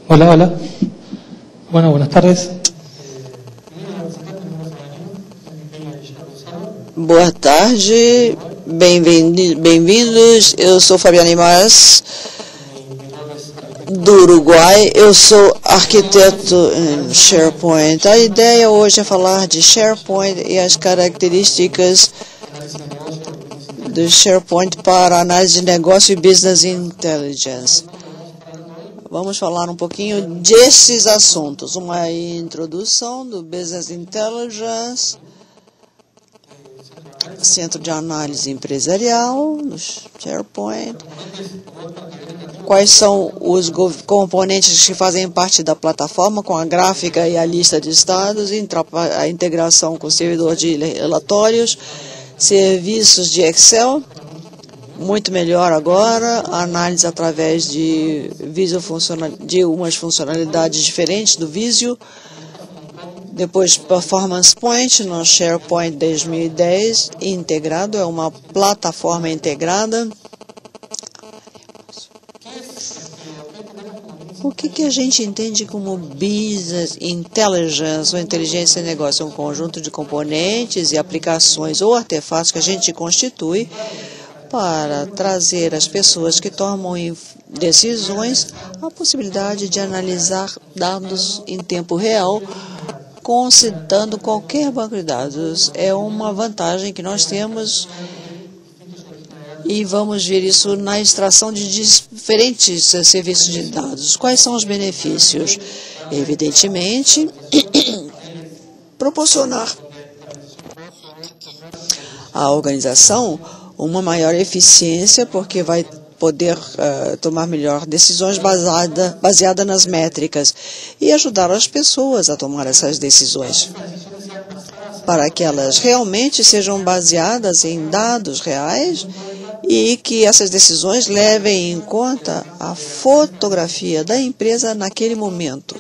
Hola, hola. Bueno, buenas tardes. Boa tarde, bem-vindos. Eu sou Fabiane Mas, do Uruguai. Eu sou arquiteto em SharePoint. A ideia hoje é falar de SharePoint e as características do SharePoint para análise de negócio e business intelligence. Vamos falar um pouquinho desses assuntos. Uma introdução do business intelligence, centro de análise empresarial, no SharePoint. Quais são os componentes que fazem parte da plataforma, com a gráfica e a lista de estados, a integração com o servidor de relatórios, serviços de Excel, muito melhor agora, análise através de umas funcionalidades diferentes do Visio. Depois, Performance Point no SharePoint 2010, integrado, é uma plataforma integrada. O que a gente entende como Business Intelligence ou inteligência de negócio? É um conjunto de componentes e aplicações ou artefatos que a gente constitui para trazer às pessoas que tomam decisões a possibilidade de analisar dados em tempo real, considerando qualquer banco de dados. É uma vantagem que nós temos e vamos ver isso na extração de diferentes serviços de dados. Quais são os benefícios? Evidentemente, proporcionar à organização uma maior eficiência, porque vai poder tomar melhor decisões baseada nas métricas e ajudar as pessoas a tomar essas decisões, para que elas realmente sejam baseadas em dados reais e que essas decisões levem em conta a fotografia da empresa naquele momento.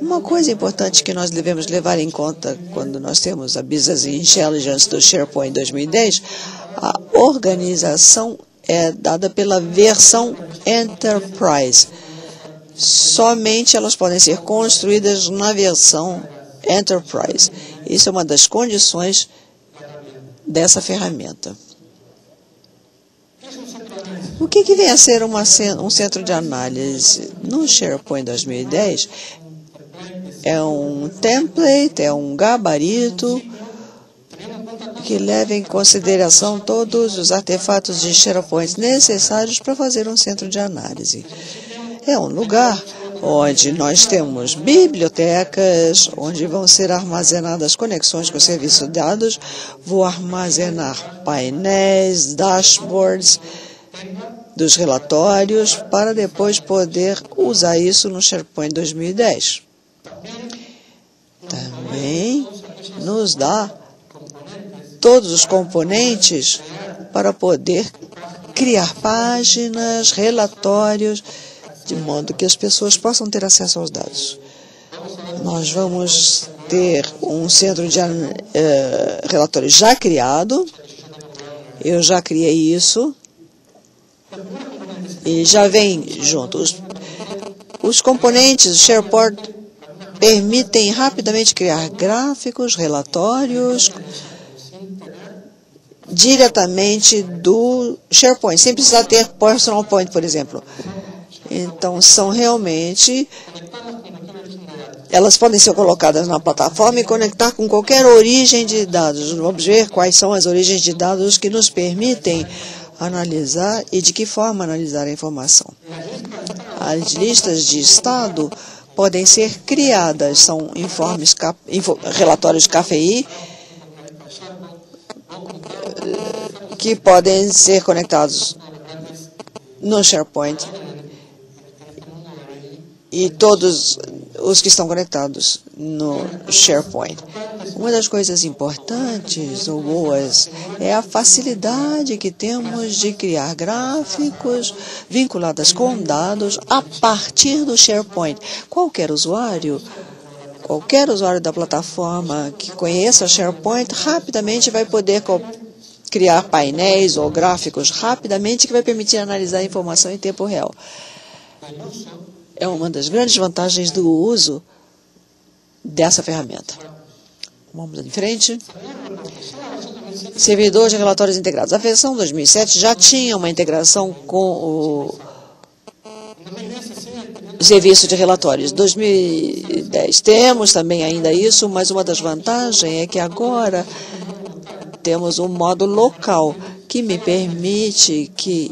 Uma coisa importante que nós devemos levar em conta quando nós temos a Business Intelligence do SharePoint 2010, a organização é dada pela versão Enterprise. Somente elas podem ser construídas na versão Enterprise. Isso é uma das condições dessa ferramenta. O que vem a ser um centro de análise? No SharePoint 2010, é um template, é um gabarito que leva em consideração todos os artefatos de SharePoint necessários para fazer um centro de análise. É um lugar onde nós temos bibliotecas, onde vão ser armazenadas conexões com o serviço de dados, vou armazenar painéis, dashboards dos relatórios, para depois poder usar isso no SharePoint 2010. Também nos dá todos os componentes para poder criar páginas, relatórios, de modo que as pessoas possam ter acesso aos dados. Nós vamos ter um centro de relatórios já criado. Eu já criei isso. E já vem junto. Os componentes do SharePoint permitem rapidamente criar gráficos, relatórios, diretamente do SharePoint, sem precisar ter Personal Point, por exemplo. Então, são realmente... Elas podem ser colocadas na plataforma e conectar com qualquer origem de dados. Vamos ver quais são as origens de dados que nos permitem analisar e de que forma analisar a informação. As listas de estado podem ser criadas, são relatórios KPI, que podem ser conectados no SharePoint e todos os que estão conectados no SharePoint. Uma das coisas importantes ou boas é a facilidade que temos de criar gráficos vinculados com dados a partir do SharePoint. Qualquer usuário da plataforma que conheça o SharePoint rapidamente vai poder criar painéis ou gráficos rapidamente, que vai permitir analisar a informação em tempo real. é uma das grandes vantagens do uso dessa ferramenta. Vamos em frente. Servidor de relatórios integrados. A versão 2007 já tinha uma integração com o serviço de relatórios. 2010 temos também ainda isso, mas uma das vantagens é que agora temos um modo local que me permite que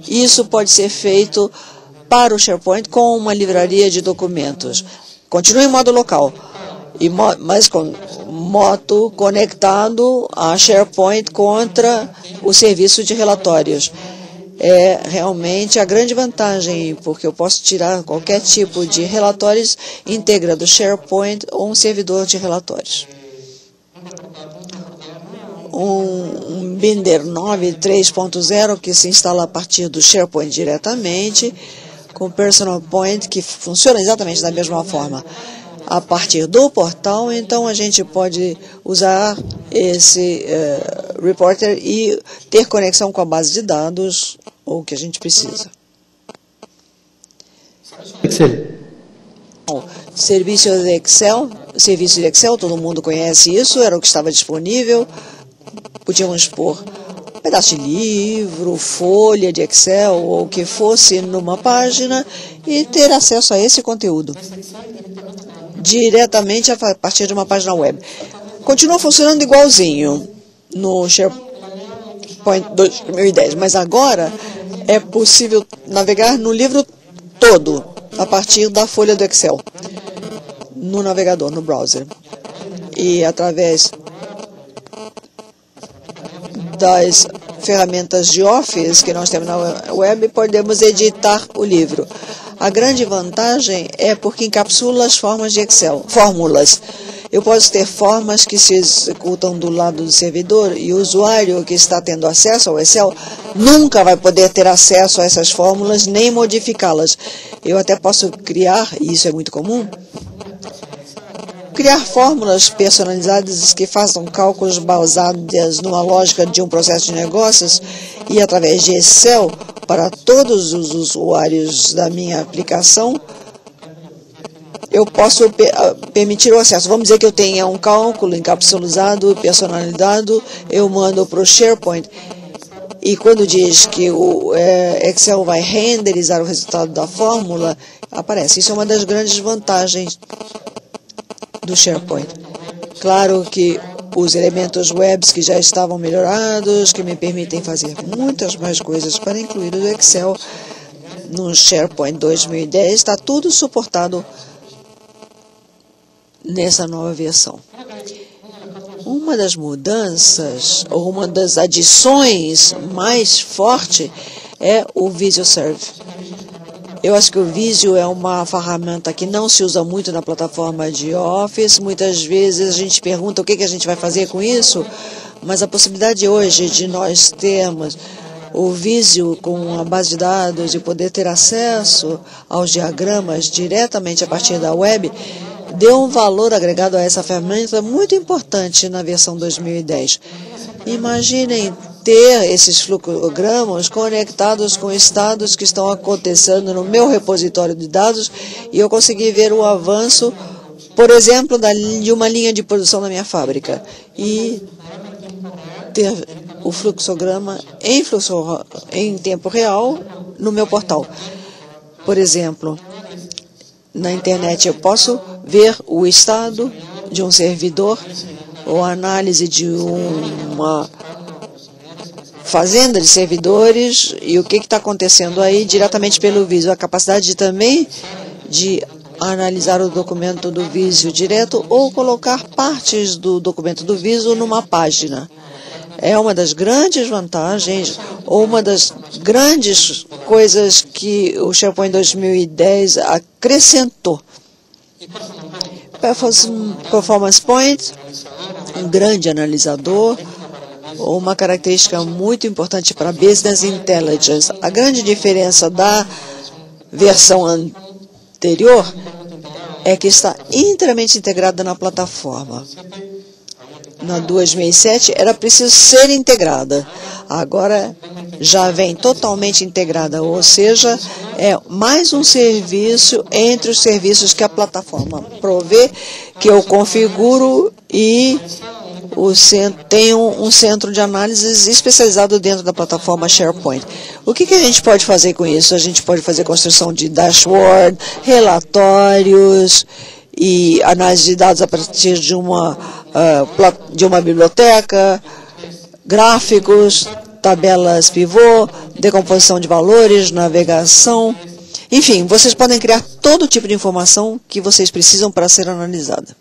isso pode ser feito para o SharePoint com uma livraria de documentos. Continua em modo local, mas com modo conectado a SharePoint contra o serviço de relatórios. É realmente a grande vantagem, porque eu posso tirar qualquer tipo de relatórios, integra do SharePoint ou um servidor de relatórios. Um Binder 9 3.0 que se instala a partir do SharePoint diretamente, com Personal Point, que funciona exatamente da mesma forma. A partir do portal, então a gente pode usar esse reporter e ter conexão com a base de dados ou o que a gente precisa. Excel. Bom, serviço de Excel, todo mundo conhece isso, era o que estava disponível. Podíamos pôr um pedaço de livro, folha de Excel ou o que fosse numa página e ter acesso a esse conteúdo diretamente a partir de uma página web. Continua funcionando igualzinho no SharePoint 2010, mas agora é possível navegar no livro todo a partir da folha do Excel, no navegador, no browser. E através das ferramentas de Office que nós temos na web, podemos editar o livro. A grande vantagem é porque encapsula as formas de Excel, fórmulas. Eu posso ter formas que se executam do lado do servidor e o usuário que está tendo acesso ao Excel nunca vai poder ter acesso a essas fórmulas nem modificá-las. Eu até posso criar, e isso é muito comum, criar fórmulas personalizadas que façam cálculos baseados numa lógica de um processo de negócios e através de Excel para todos os usuários da minha aplicação, eu posso permitir o acesso. Vamos dizer que eu tenha um cálculo encapsulado e personalizado, eu mando para o SharePoint. E quando diz que o Excel vai renderizar o resultado da fórmula, aparece. Isso é uma das grandes vantagens do SharePoint. Claro que os elementos webs que já estavam melhorados, que me permitem fazer muitas mais coisas para incluir o Excel no SharePoint 2010, está tudo suportado nessa nova versão. Uma das mudanças, ou uma das adições mais forte é o Visio Serve. Eu acho que o Visio é uma ferramenta que não se usa muito na plataforma de Office. Muitas vezes a gente pergunta o que a gente vai fazer com isso, mas a possibilidade hoje de nós termos o Visio com a base de dados e poder ter acesso aos diagramas diretamente a partir da web, deu um valor agregado a essa ferramenta muito importante na versão 2010. Imaginem ter esses fluxogramas conectados com estados que estão acontecendo no meu repositório de dados e eu conseguir ver o avanço, por exemplo, de uma linha de produção na minha fábrica e ter o fluxograma em tempo real no meu portal. Por exemplo, na internet eu posso ver o estado de um servidor ou a análise de uma fazenda de servidores e o que está acontecendo aí diretamente pelo Visio. A capacidade também de analisar o documento do Visio direto ou colocar partes do documento do Visio numa página. É uma das grandes vantagens ou uma das grandes coisas que o SharePoint 2010 acrescentou. Performance Point, um grande analisador, uma característica muito importante para Business Intelligence. A grande diferença da versão anterior é que está inteiramente integrada na plataforma. Na 2007 era preciso ser integrada. Agora já vem totalmente integrada, ou seja, é mais um serviço entre os serviços que a plataforma provê, que eu configuro e tem um centro de análises especializado dentro da plataforma SharePoint. O que a gente pode fazer com isso? A gente pode fazer construção de dashboard, relatórios e análise de dados a partir de uma biblioteca, gráficos, tabelas pivô, decomposição de valores, navegação. Enfim, vocês podem criar todo tipo de informação que vocês precisam para ser analisada.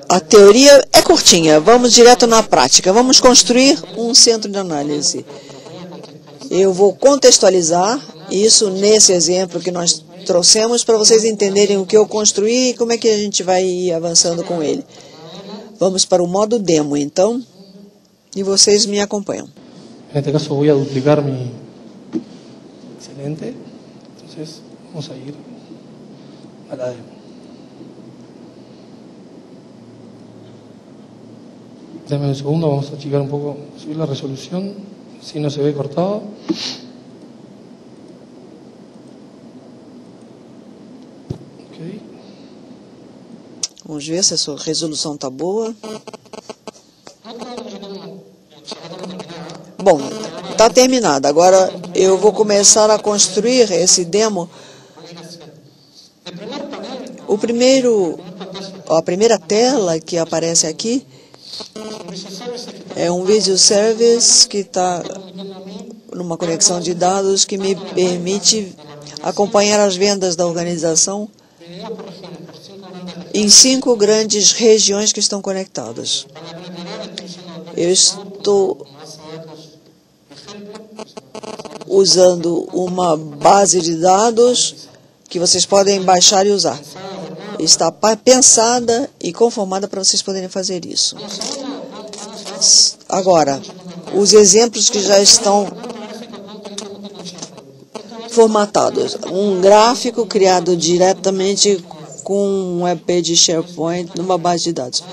A teoria é curtinha, vamos direto na prática. Vamos construir um centro de análise. Eu vou contextualizar isso nesse exemplo que nós trouxemos para vocês entenderem o que eu construí e como é que a gente vai ir avançando com ele. Vamos para o modo demo, então, e vocês me acompanham. Neste caso vou duplicar mi excelente. Então, vamos a ir a la demo. Dame un segundo, vamos a achicar un poco, subir la resolución, si no se ve cortado. Ok. Vamos ver se a sua resolução está boa. Bom, está terminada. Agora eu vou começar a construir esse demo. A primeira tela que aparece aqui é um Visual Service que está numa conexão de dados que me permite acompanhar as vendas da organização em 5 grandes regiões que estão conectadas. Eu estou usando uma base de dados que vocês podem baixar e usar. Está pensada e conformada para vocês poderem fazer isso. Agora, os exemplos que já estão formatados. Um gráfico criado diretamente com um EP de SharePoint numa base de dados.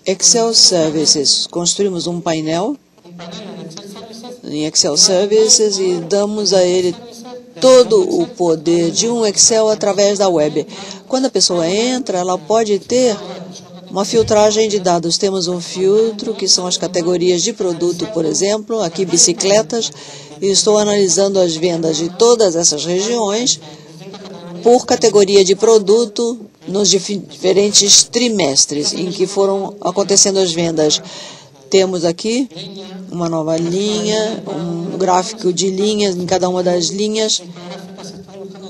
Excel Services. Construímos um painel em Excel Services e damos a ele todo o poder de um Excel através da web. Quando a pessoa entra, ela pode ter uma filtragem de dados. Temos um filtro, que são as categorias de produto, por exemplo, aqui bicicletas, e estou analisando as vendas de todas essas regiões por categoria de produto nos diferentes trimestres em que foram acontecendo as vendas. Temos aqui uma nova linha, um gráfico de linhas em cada uma das linhas.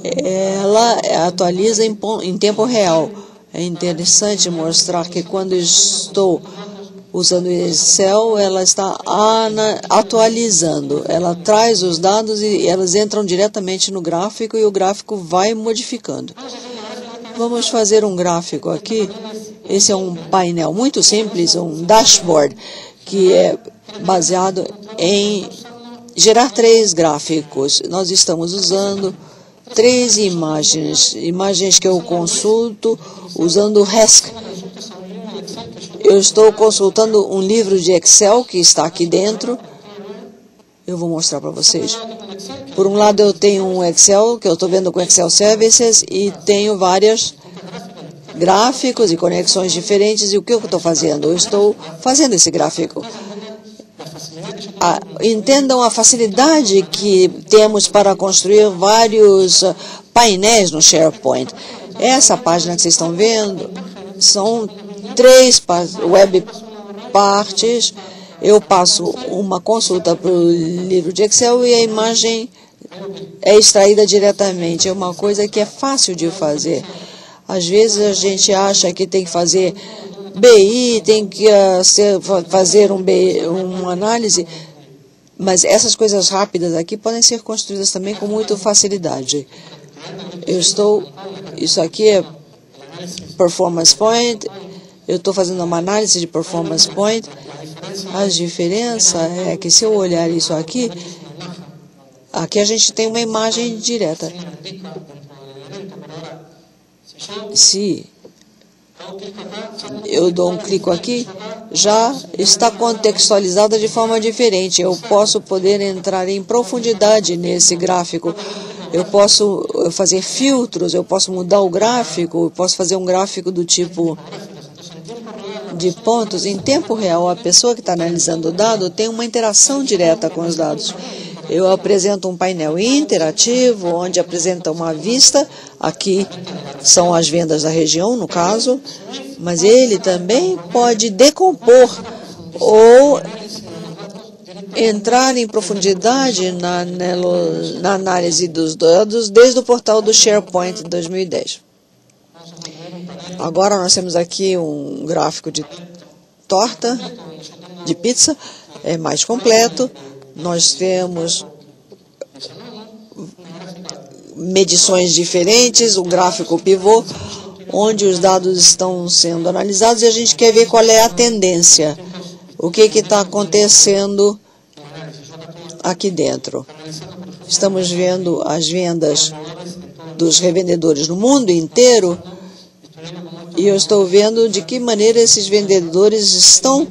Ela atualiza em tempo real. É interessante mostrar que quando estou usando o Excel, ela está atualizando. Ela traz os dados e elas entram diretamente no gráfico e o gráfico vai modificando. Vamos fazer um gráfico aqui. Esse é um painel muito simples, um dashboard, que é baseado em gerar 3 gráficos. Nós estamos usando 3 imagens que eu consulto usando o RESC. Eu estou consultando um livro de Excel que está aqui dentro. Eu vou mostrar para vocês. Por um lado, eu tenho um Excel, que eu estou vendo com Excel Services, e tenho vários gráficos e conexões diferentes. E o que eu estou fazendo? Eu estou fazendo esse gráfico. Entendam a facilidade que temos para construir vários painéis no SharePoint. Essa página que vocês estão vendo são 3 web partes. Eu passo uma consulta para o livro de Excel e a imagem é extraída diretamente. É uma coisa que é fácil de fazer. Às vezes a gente acha que tem que fazer BI, tem que fazer uma análise, mas essas coisas rápidas aqui podem ser construídas também com muita facilidade. Isso aqui é Performance Point, eu estou fazendo uma análise de Performance Point. A diferença é que se eu olhar isso aqui a gente tem uma imagem direta. Se eu dou um clique aqui, já está contextualizada de forma diferente. Eu posso poder entrar em profundidade nesse gráfico. Eu posso fazer filtros, eu posso mudar o gráfico, eu posso fazer um gráfico do tipo de pontos. Em tempo real, a pessoa que está analisando o dado tem uma interação direta com os dados. Eu apresento um painel interativo, onde apresenta uma vista. Aqui são as vendas da região, no caso, mas ele também pode decompor ou entrar em profundidade na análise dos dados desde o portal do SharePoint 2010. Agora nós temos aqui um gráfico de torta, de pizza, é mais completo. Nós temos medições diferentes, um gráfico pivô, onde os dados estão sendo analisados e a gente quer ver qual é a tendência, o que está acontecendo aqui dentro. Estamos vendo as vendas dos revendedores no mundo inteiro e eu estou vendo de que maneira esses vendedores estão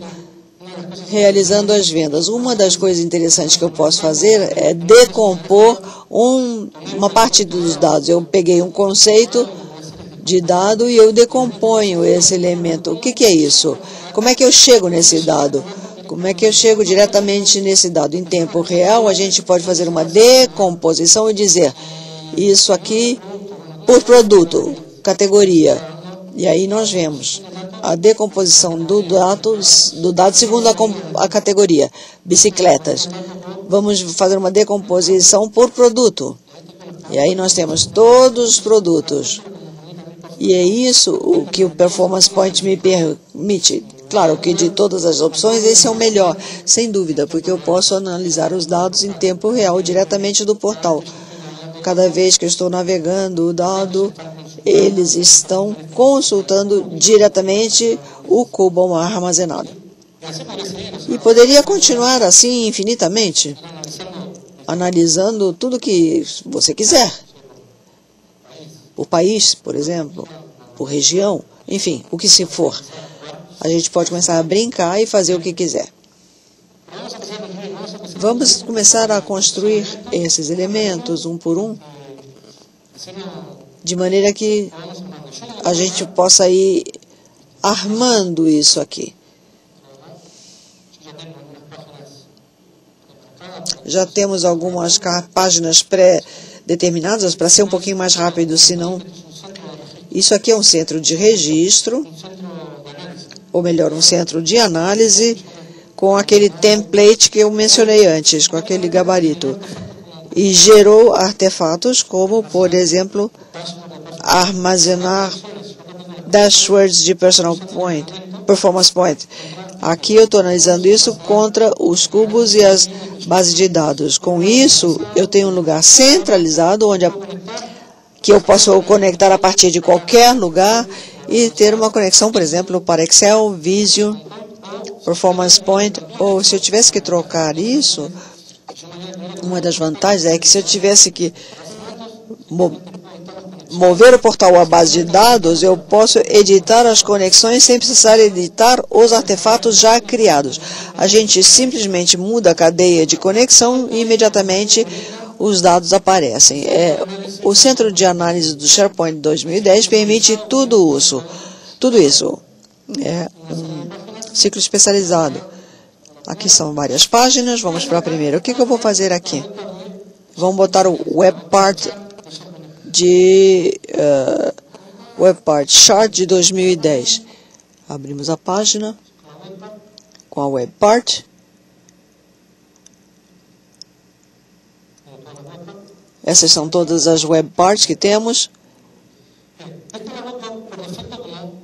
realizando as vendas. Uma das coisas interessantes que eu posso fazer é decompor uma parte dos dados. Eu peguei um conceito de dado e eu decomponho esse elemento. O que é isso? Como é que eu chego nesse dado? Como é que eu chego diretamente nesse dado? Em tempo real, a gente pode fazer uma decomposição e dizer isso aqui por produto, categoria. E aí nós vemos a decomposição do dado segundo a categoria. Bicicletas. Vamos fazer uma decomposição por produto. E aí nós temos todos os produtos. E é isso o que o Performance Point me permite. Claro que de todas as opções, esse é o melhor, sem dúvida, porque eu posso analisar os dados em tempo real, diretamente do portal. Cada vez que eu estou navegando o dado, eles estão consultando diretamente o cubo armazenado. E poderia continuar assim infinitamente, analisando tudo que você quiser. Por país, por exemplo, por região, enfim, o que se for. A gente pode começar a brincar e fazer o que quiser. Vamos começar a construir esses elementos um por um, de maneira que a gente possa ir armando isso aqui. Já temos algumas páginas pré-determinadas para ser um pouquinho mais rápido, senão... Isso aqui é um centro de registro, ou melhor, um centro de análise, com aquele template que eu mencionei antes, com aquele gabarito. E gerou artefatos como, por exemplo, armazenar dashboards de Performance Point. Aqui eu estou analisando isso contra os cubos e as bases de dados. Com isso, eu tenho um lugar centralizado que eu posso conectar a partir de qualquer lugar e ter uma conexão, por exemplo, para Excel, Visio, Performance Point. Ou se eu tivesse que trocar isso, uma das vantagens é que se eu tivesse que mover o portal à base de dados, eu posso editar as conexões sem precisar editar os artefatos já criados. A gente simplesmente muda a cadeia de conexão e imediatamente os dados aparecem. O Centro de Análise do SharePoint 2010 permite tudo isso. É um ciclo especializado. Aqui são várias páginas. Vamos para a primeira. O que eu vou fazer aqui? Vamos botar o WebPart WebPart Chart de 2010. Abrimos a página com a WebPart. Essas são todas as WebParts que temos.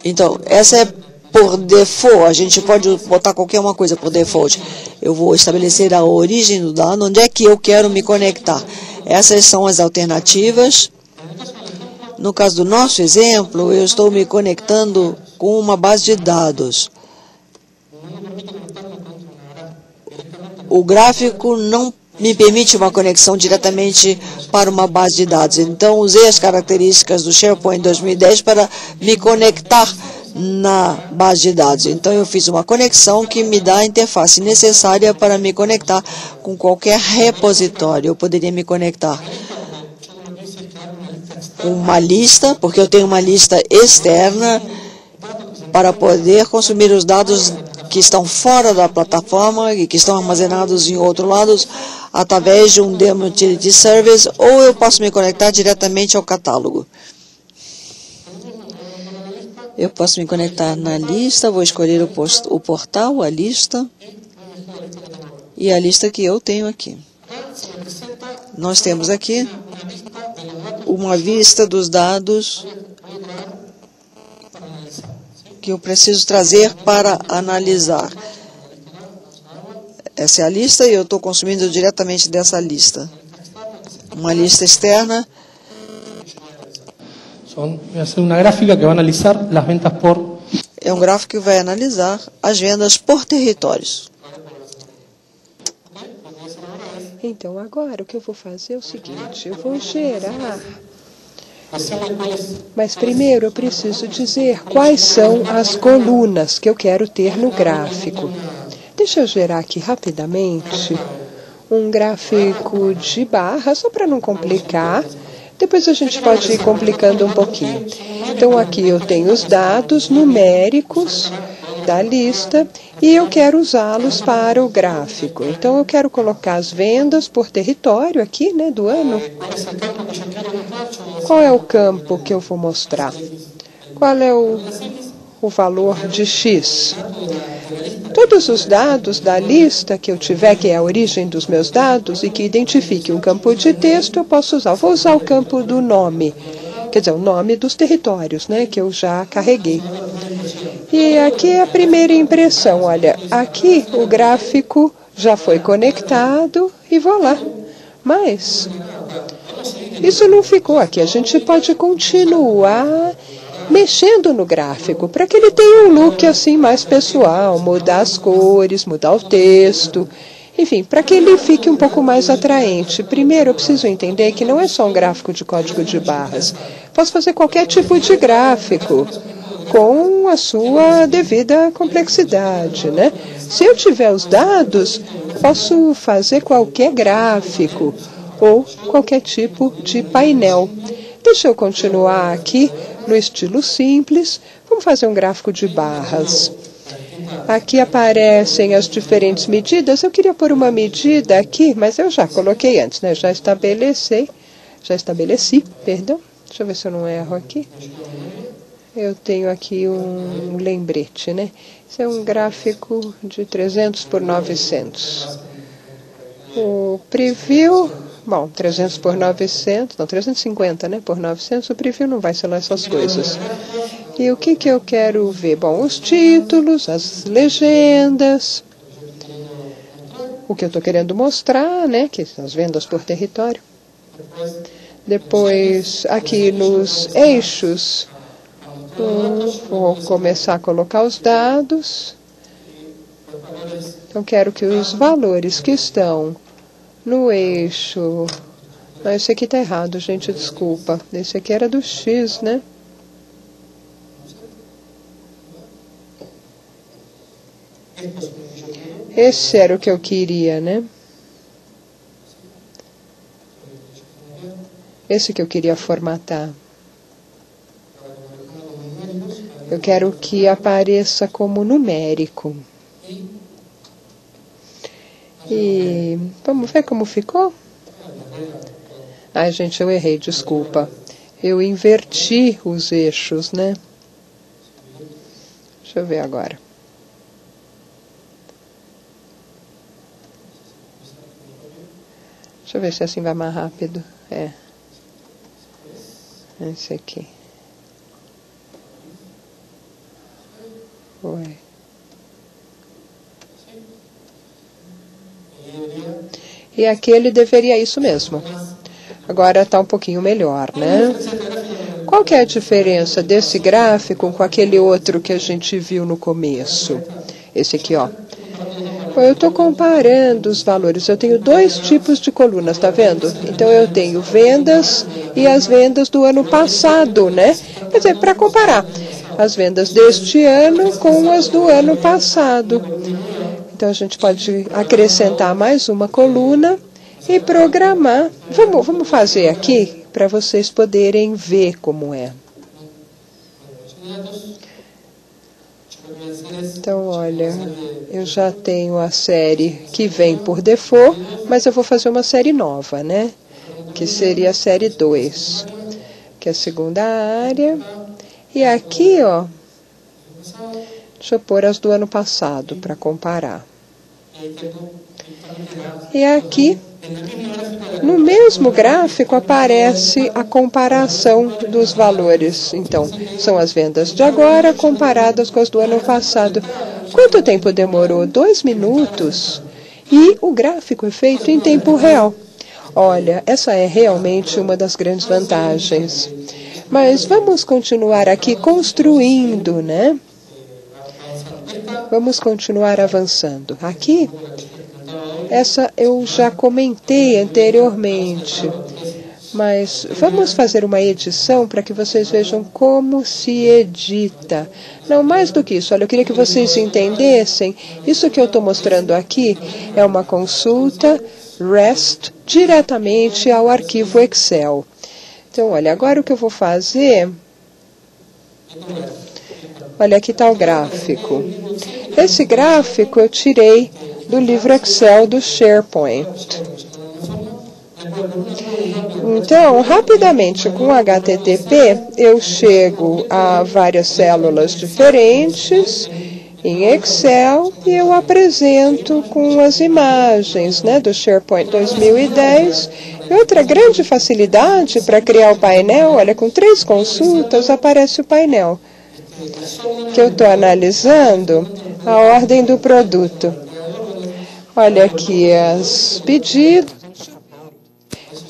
Então, essa é por default. A gente pode botar qualquer uma coisa por default. Eu vou estabelecer a origem do dado, onde é que eu quero me conectar. Essas são as alternativas. No caso do nosso exemplo, eu estou me conectando com uma base de dados. O gráfico não me permite uma conexão diretamente para uma base de dados. Então, usei as características do SharePoint 2010 para me conectar na base de dados. Então, eu fiz uma conexão que me dá a interface necessária para me conectar com qualquer repositório. Eu poderia me conectar com uma lista, porque eu tenho uma lista externa para poder consumir os dados que estão fora da plataforma e que estão armazenados em outro lado através de um Demo Utility Service, ou eu posso me conectar diretamente ao catálogo. Eu posso me conectar na lista, vou escolher o portal, a lista, e a lista que eu tenho aqui. Nós temos aqui uma vista dos dados que eu preciso trazer para analisar. Essa é a lista e eu estou consumindo diretamente dessa lista. Uma lista externa. Voy a hacer una gráfica que va a analizar las ventas por... É um gráfico que vai analisar as vendas por territórios. Então, agora o que eu vou fazer é o seguinte, eu vou gerar... Mas primeiro eu preciso dizer quais são as colunas que eu quero ter no gráfico. Deixa eu gerar aqui rapidamente um gráfico de barra, só para não complicar. Depois a gente pode ir complicando um pouquinho. Então, aqui eu tenho os dados numéricos da lista e eu quero usá-los para o gráfico. Então, eu quero colocar as vendas por território aqui, né, do ano. Qual é o campo que eu vou mostrar? Qual é o valor de X? Todos os dados da lista que eu tiver, que é a origem dos meus dados, e que identifique um campo de texto, eu posso usar. Vou usar o campo do nome, quer dizer, o nome dos territórios, né, que eu já carreguei. E aqui é a primeira impressão. Olha, aqui o gráfico já foi conectado e vou lá. Mas isso não ficou aqui. A gente pode continuar mexendo no gráfico para que ele tenha um look assim mais pessoal, mudar as cores, mudar o texto, enfim, para que ele fique um pouco mais atraente. Primeiro, eu preciso entender que não é só um gráfico de código de barras. Posso fazer qualquer tipo de gráfico com a sua devida complexidade, né? Se eu tiver os dados, posso fazer qualquer gráfico ou qualquer tipo de painel. Deixa eu continuar aqui no estilo simples. Vamos fazer um gráfico de barras. Aqui aparecem as diferentes medidas. Eu queria pôr uma medida aqui, mas eu já coloquei antes, né? Já estabeleci, perdão. Deixa eu ver se eu não erro aqui. Eu tenho aqui um lembrete, né? Isso é um gráfico de 300 por 900. O preview... Bom, 300 por 900, não, 350, né, por 900, o preview não vai ser lá essas coisas. E o que eu quero ver? Bom, os títulos, as legendas, o que eu estou querendo mostrar, né, que são as vendas por território. Depois, aqui nos eixos, vou começar a colocar os dados. Então, quero que os valores que estão no eixo... Não, esse aqui está errado, gente, desculpa. Esse aqui era do X, né? Esse era o que eu queria, né? Esse que eu queria formatar. Eu quero que apareça como numérico. E vamos ver como ficou? Ai, gente, eu errei, desculpa. Eu inverti os eixos, né? Deixa eu ver agora. Deixa eu ver se assim vai mais rápido. É. Esse aqui. Ué. E aqui ele deveria isso mesmo. Agora está um pouquinho melhor, né? Qual que é a diferença desse gráfico com aquele outro que a gente viu no começo? Esse aqui, ó. Eu estou comparando os valores. Eu tenho dois tipos de colunas, tá vendo? Então eu tenho vendas e as vendas do ano passado, né? Quer dizer, para comparar. as vendas deste ano com as do ano passado. Então, a gente pode acrescentar mais uma coluna e programar. Vamos fazer aqui para vocês poderem ver como é. Então, olha, eu já tenho a série que vem por default, mas eu vou fazer uma série nova, né? Que seria a série 2, que é a segunda área. E aqui, ó, deixa eu pôr as do ano passado para comparar. E aqui, no mesmo gráfico, aparece a comparação dos valores. Então, são as vendas de agora comparadas com as do ano passado. Quanto tempo demorou? 2 minutos. E o gráfico é feito em tempo real. Olha, essa é realmente uma das grandes vantagens. Mas vamos continuar aqui construindo, né? Vamos continuar avançando. Aqui, essa eu já comentei anteriormente, mas vamos fazer uma edição para que vocês vejam como se edita. Não, mais do que isso, olha, eu queria que vocês entendessem, isso que eu estou mostrando aqui é uma consulta REST diretamente ao arquivo Excel. Então, olha, agora o que eu vou fazer... Olha, aqui está o gráfico. Esse gráfico eu tirei do livro Excel do SharePoint. Então, rapidamente, com HTTP, eu chego a várias células diferentes em Excel e eu apresento com as imagens, né, do SharePoint 2010. E outra grande facilidade para criar o painel, olha, com 3 consultas aparece o painel. Que eu estou analisando a ordem do produto. Olha aqui as pedidos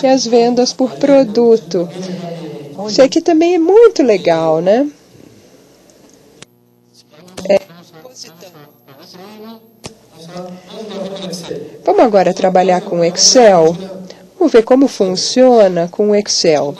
e as vendas por produto. Isso aqui também é muito legal, né? Vamos agora trabalhar com Excel. Vamos ver como funciona com o Excel.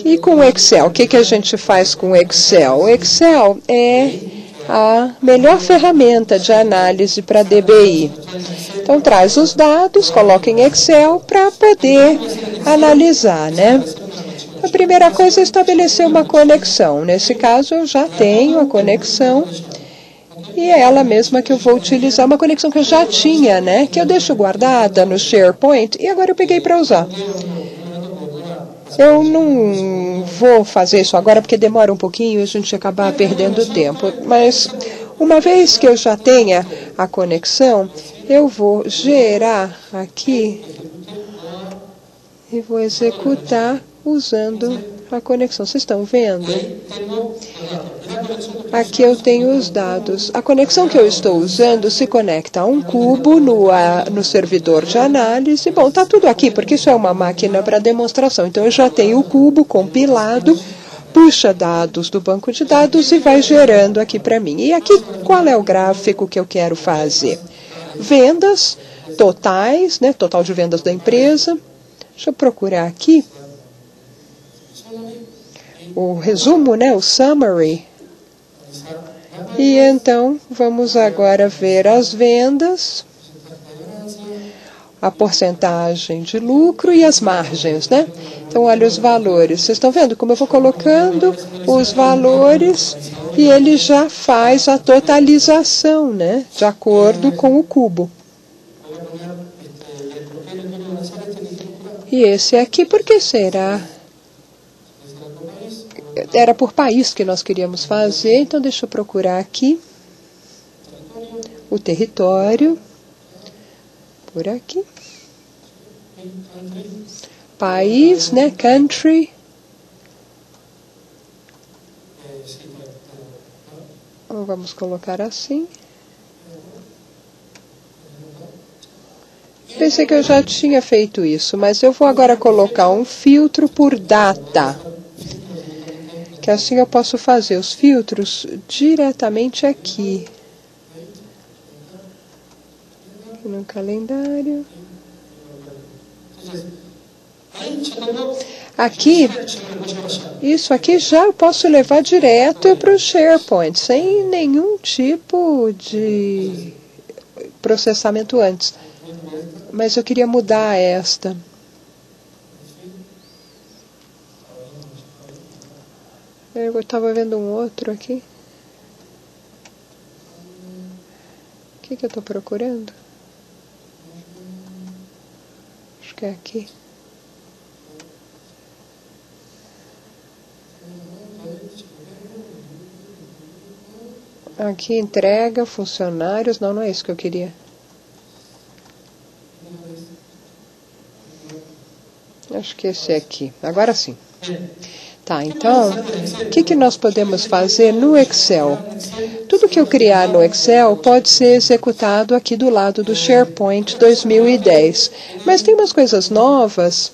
E com o Excel, o que a gente faz com o Excel? O Excel é a melhor ferramenta de análise para DBI. Então, traz os dados, coloca em Excel para poder analisar, né? A primeira coisa é estabelecer uma conexão. Nesse caso, eu já tenho a conexão. E é ela mesma que eu vou utilizar, uma conexão que eu já tinha, né? Que eu deixo guardada no SharePoint e agora eu peguei para usar. Eu não vou fazer isso agora porque demora um pouquinho e a gente acabar perdendo tempo. Mas uma vez que eu já tenha a conexão, eu vou gerar aqui e vou executar usando a conexão. Vocês estão vendo? Aqui eu tenho os dados. A conexão que eu estou usando se conecta a um cubo no servidor de análise. Bom, está tudo aqui, porque isso é uma máquina para demonstração. Então, eu já tenho o cubo compilado, puxa dados do banco de dados e vai gerando aqui para mim. E aqui, qual é o gráfico que eu quero fazer? Vendas totais, né? Total de vendas da empresa. Deixa eu procurar aqui o resumo, né? O summary. E então, vamos agora ver as vendas, a porcentagem de lucro e as margens, né? Então, olha os valores. Vocês estão vendo como eu vou colocando os valores e ele já faz a totalização, né? De acordo com o cubo. E esse aqui, por que será? Era por país que nós queríamos fazer, então deixa eu procurar aqui o território, por aqui, país, né, country, vamos colocar assim. Pensei que eu já tinha feito isso, mas eu vou agora colocar um filtro por data. que assim eu posso fazer os filtros diretamente aqui. Aqui no calendário. Aqui, isso aqui já eu posso levar direto para o SharePoint, sem nenhum tipo de processamento antes. Mas eu queria mudar esta. Eu estava vendo um outro aqui. O que eu estou procurando? Acho que é aqui. Aqui, entrega, funcionários. Não, não é isso que eu queria. Acho que esse é aqui. Agora sim. Tá, então, o que nós podemos fazer no Excel? Tudo que eu criar no Excel pode ser executado aqui do lado do SharePoint 2010. Mas tem umas coisas novas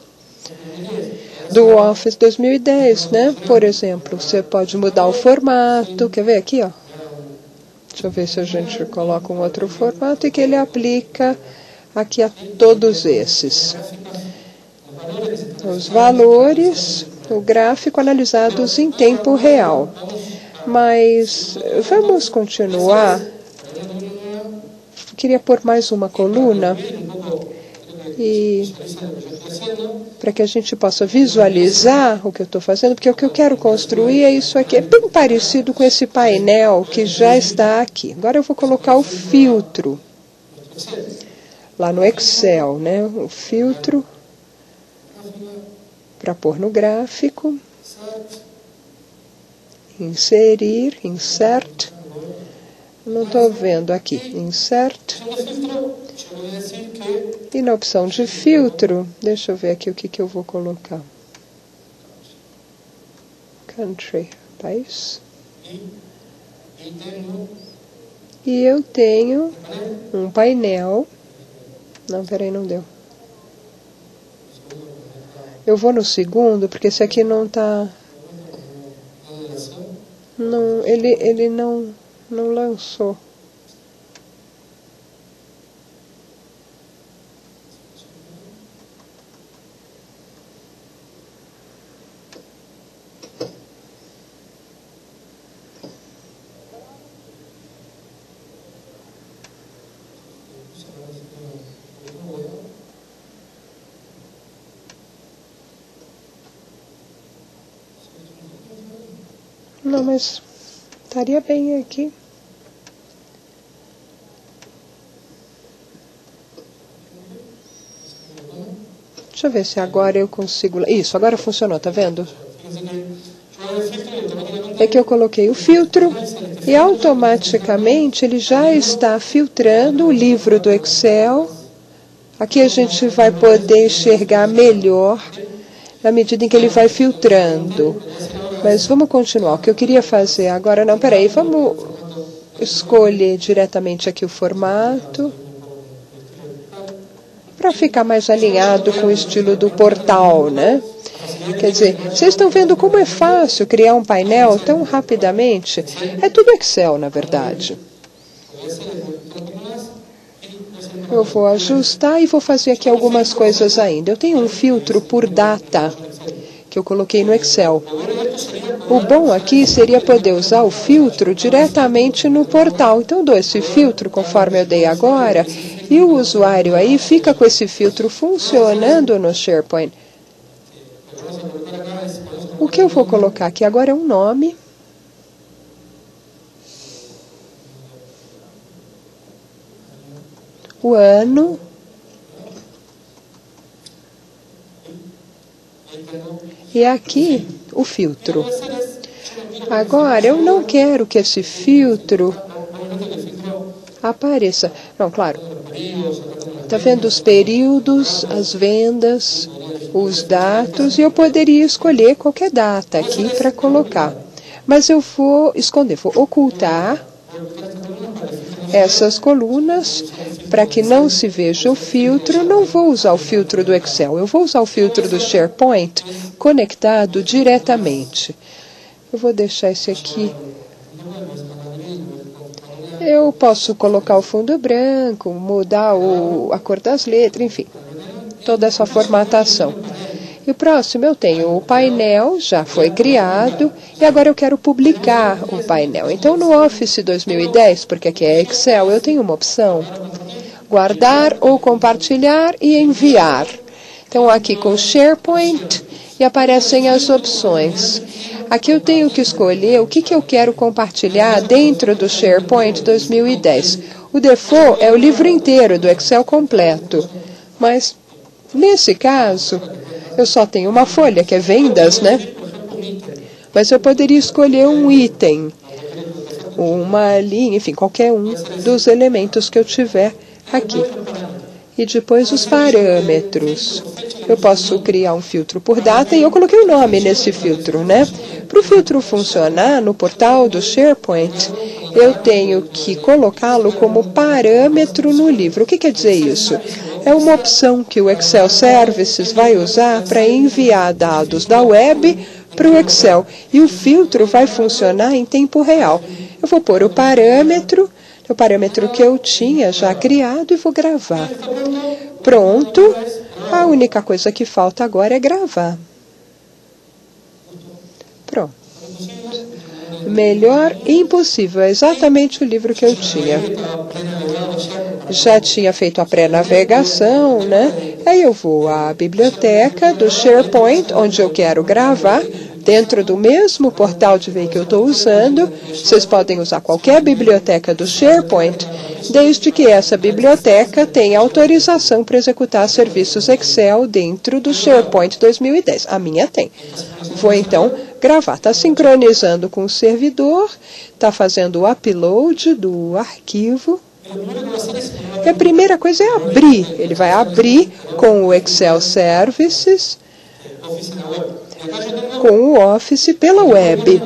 do Office 2010, né? Por exemplo, você pode mudar o formato. Quer ver aqui, ó? Deixa eu ver se a gente coloca um outro formato e que ele aplica aqui a todos esses. Os valores, o gráfico analisados em tempo real. Mas vamos continuar. Queria pôr mais uma coluna e para que a gente possa visualizar o que eu estou fazendo, porque o que eu quero construir é isso aqui. É bem parecido com esse painel que já está aqui. Agora eu vou colocar o filtro lá no Excel, né? O filtro para pôr no gráfico. Inserir, insert. Não estou vendo aqui. Insert. E na opção de filtro, deixa eu ver aqui o que eu vou colocar. Country, país. E eu tenho um painel. Não, peraí, não deu. Eu vou no segundo, porque esse aqui não está... Não, ele não lançou. Não, mas estaria bem aqui. Deixa eu ver se agora eu consigo... Isso, agora funcionou, tá vendo? É que eu coloquei o filtro e automaticamente ele já está filtrando o livro do Excel. Aqui a gente vai poder enxergar melhor na medida em que ele vai filtrando. Mas vamos continuar. O que eu queria fazer agora... Não, peraí, vamos escolher diretamente aqui o formato para ficar mais alinhado com o estilo do portal, né? Quer dizer, vocês estão vendo como é fácil criar um painel tão rapidamente? É tudo Excel, na verdade. Eu vou ajustar e vou fazer aqui algumas coisas ainda. Eu tenho um filtro por data que eu coloquei no Excel. O bom aqui seria poder usar o filtro diretamente no portal. Então, eu dou esse filtro conforme eu dei agora e o usuário aí fica com esse filtro funcionando no SharePoint. O que eu vou colocar aqui agora é um nome. O ano. E aqui o filtro. Agora, eu não quero que esse filtro apareça. Não, claro. Está vendo os períodos, as vendas, os dados, e eu poderia escolher qualquer data aqui para colocar. Mas eu vou esconder, vou ocultar essas colunas para que não se veja o filtro. Não vou usar o filtro do Excel, eu vou usar o filtro do SharePoint conectado diretamente. Eu vou deixar esse aqui. Eu posso colocar o fundo branco, mudar a cor das letras, enfim, toda essa formatação. E o próximo eu tenho o painel, já foi criado, e agora eu quero publicar o painel. Então no Office 2010, porque aqui é Excel, eu tenho uma opção, guardar ou compartilhar e enviar. Então aqui com SharePoint e aparecem as opções. Aqui eu tenho que escolher o que eu quero compartilhar dentro do SharePoint 2010. O default é o livro inteiro do Excel completo, mas nesse caso eu só tenho uma folha, que é vendas, né? Mas eu poderia escolher um item, uma linha, enfim, qualquer um dos elementos que eu tiver aqui. E depois os parâmetros. Eu posso criar um filtro por data e eu coloquei o nome nesse filtro, né? Para o filtro funcionar no portal do SharePoint, eu tenho que colocá-lo como parâmetro no livro. O que quer dizer isso? É uma opção que o Excel Services vai usar para enviar dados da web para o Excel. E o filtro vai funcionar em tempo real. Eu vou pôr o parâmetro que eu tinha já criado e vou gravar. Pronto. A única coisa que falta agora é gravar. Pronto. Melhor impossível. É exatamente o livro que eu tinha. Já tinha feito a pré-navegação, né? Aí eu vou à biblioteca do SharePoint, onde eu quero gravar, dentro do mesmo portal de veio que eu estou usando. Vocês podem usar qualquer biblioteca do SharePoint, desde que essa biblioteca tenha autorização para executar serviços Excel dentro do SharePoint 2010. A minha tem. Vou então gravar. Está sincronizando com o servidor, está fazendo o upload do arquivo. E a primeira coisa é abrir. Ele vai abrir com o Excel Services, com o Office pela web.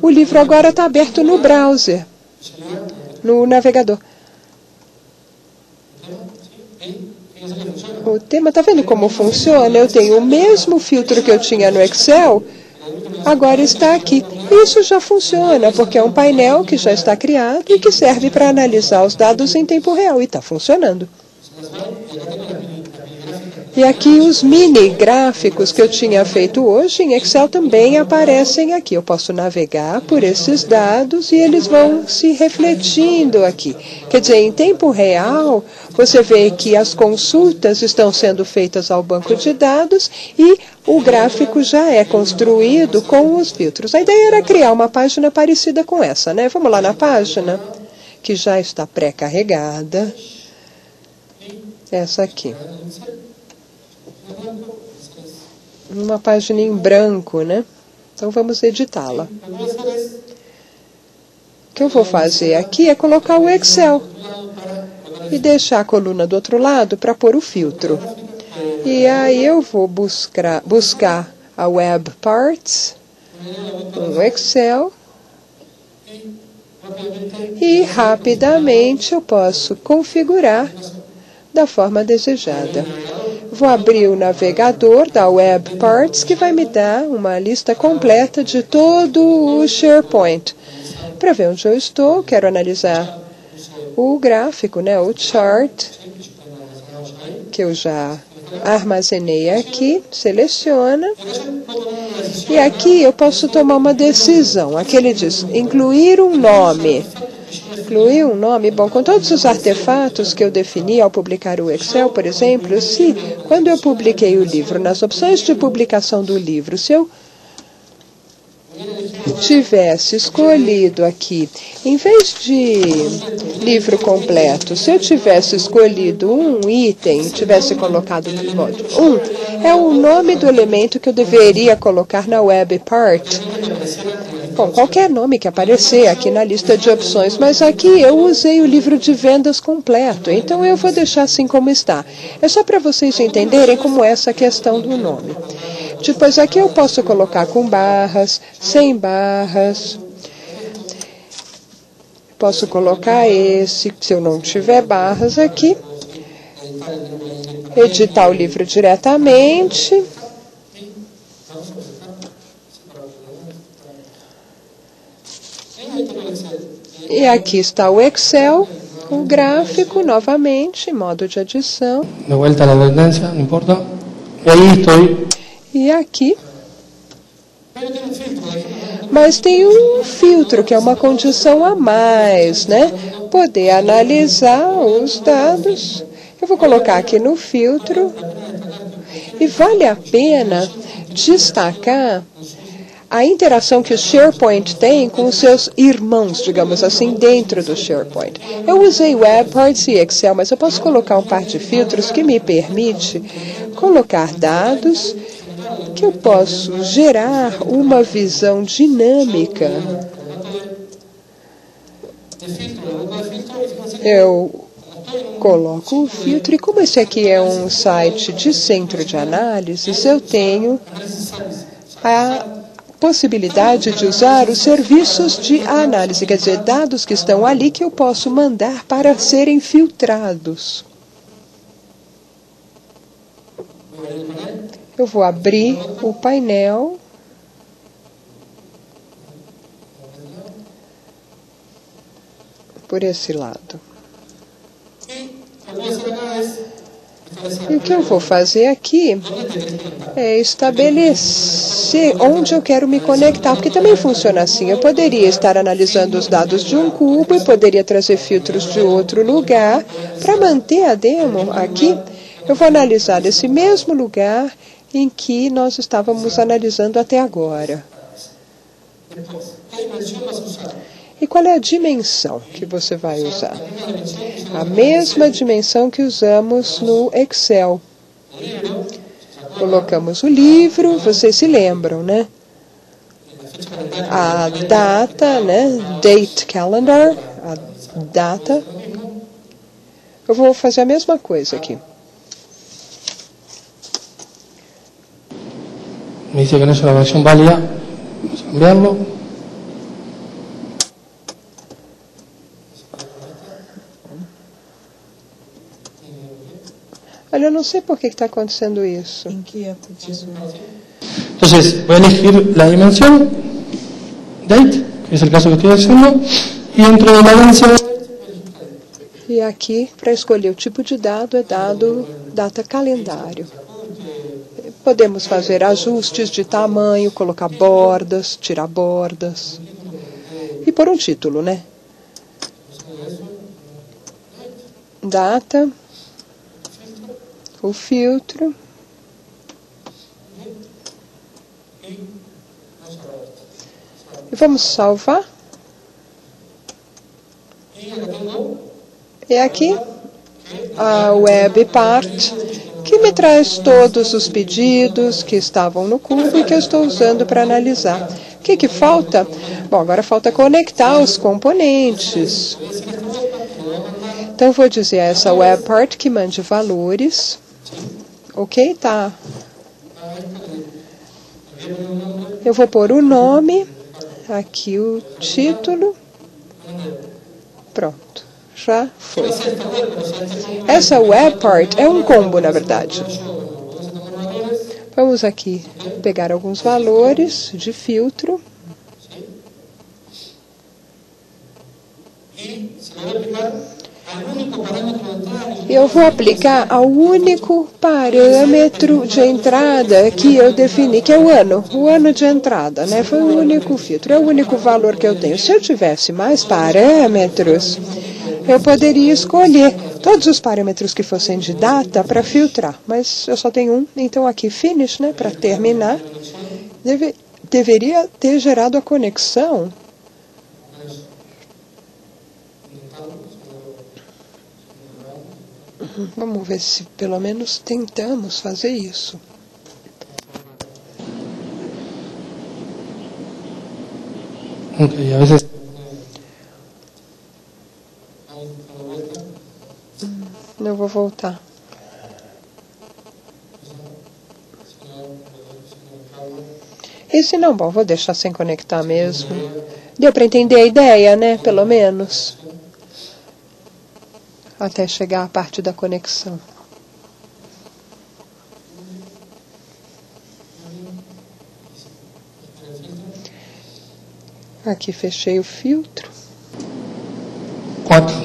O livro agora está aberto no browser, no navegador. O tema, está vendo como funciona? Eu tenho o mesmo filtro que eu tinha no Excel, agora está aqui. Isso já funciona, porque é um painel que já está criado e que serve para analisar os dados em tempo real. E está funcionando. E aqui os mini gráficos que eu tinha feito hoje em Excel também aparecem aqui. Eu posso navegar por esses dados e eles vão se refletindo aqui. Quer dizer, em tempo real, você vê que as consultas estão sendo feitas ao banco de dados e o gráfico já é construído com os filtros. A ideia era criar uma página parecida com essa, né? Vamos lá na página, que já está pré-carregada. Essa aqui. Uma página em branco, né? Então vamos editá-la. O que eu vou fazer aqui é colocar o Excel e deixar a coluna do outro lado para pôr o filtro. E aí eu vou buscar a Web Parts, um Excel, e rapidamente eu posso configurar da forma desejada. Vou abrir o navegador da Web Parts, que vai me dar uma lista completa de todo o SharePoint. Para ver onde eu estou, quero analisar o gráfico, né, o chart, que eu já armazenei aqui, seleciona. E aqui eu posso tomar uma decisão. Aqui ele diz, incluir um nome. Incluir um nome, bom, com todos os artefatos que eu defini ao publicar o Excel, por exemplo, se quando eu publiquei o livro, nas opções de publicação do livro, se eu tivesse escolhido aqui, em vez de livro completo, se eu tivesse escolhido um item, tivesse colocado no modo 1, é o nome do elemento que eu deveria colocar na web part. Bom, qualquer nome que aparecer aqui na lista de opções, mas aqui eu usei o livro de vendas completo, então eu vou deixar assim como está. É só para vocês entenderem como é essa questão do nome. Depois aqui eu posso colocar com barras, sem barras. Posso colocar esse, se eu não tiver barras aqui. Editar o livro diretamente. E aqui está o Excel, o gráfico, novamente, em modo de adição. De vuelta a la tendencia, no importa. Y ahí estoy. E aqui. Mas tem um filtro, que é uma condição a mais, né? Poder analisar os dados. Eu vou colocar aqui no filtro. E vale a pena destacar a interação que o SharePoint tem com os seus irmãos, digamos assim, dentro do SharePoint. Eu usei WebParts e Excel, mas eu posso colocar um par de filtros que me permite colocar dados que eu posso gerar uma visão dinâmica. Eu coloco o filtro e como esse aqui é um site de centro de análises, eu tenho a possibilidade de usar os serviços de análise, quer dizer, dados que estão ali que eu posso mandar para serem filtrados. Eu vou abrir o painel. Por esse lado. E o que eu vou fazer aqui é estabelecer onde eu quero me conectar, porque também funciona assim. Eu poderia estar analisando os dados de um cubo e poderia trazer filtros de outro lugar. Para manter a demo aqui, eu vou analisar esse mesmo lugar em que nós estávamos analisando até agora. E qual é a dimensão que você vai usar? A mesma dimensão que usamos no Excel. Colocamos o livro, vocês se lembram, né? A data, né? Date calendar, a data. Eu vou fazer a mesma coisa aqui. Me dice que no es una versión válida. Vamos a cambiarlo. Olha, eu não sei por que está acontecendo isso. Entonces, voy a elegir la dimensión, date, que es el caso que estoy haciendo, y dentro de la dimensión. E aqui, para escolher o tipo de dado, é dado data calendário. Podemos fazer ajustes de tamanho, colocar bordas, tirar bordas. E por um título, né? Data. O filtro. E vamos salvar. E aqui a web part, que me traz todos os pedidos que estavam no cubo e que eu estou usando para analisar. O que falta? Bom, agora falta conectar os componentes. Então, eu vou dizer a essa web part que mande valores. Ok? Tá. Eu vou pôr o nome, aqui o título. Pronto. Já foi. Essa web part é um combo, na verdade. Vamos aqui pegar alguns valores de filtro. Eu vou aplicar ao único parâmetro de entrada que eu defini, que é o ano de entrada, né? Foi o único filtro, é o único valor que eu tenho. Se eu tivesse mais parâmetros, eu poderia escolher todos os parâmetros que fossem de data para filtrar, mas eu só tenho um, então aqui finish, né, para terminar. Deveria ter gerado a conexão. Vamos ver se pelo menos tentamos fazer isso. Okay, a veces. Eu vou voltar. E se não, bom, vou deixar sem conectar mesmo. Deu para entender a ideia, né? Pelo menos. Até chegar à parte da conexão. Aqui fechei o filtro. 4.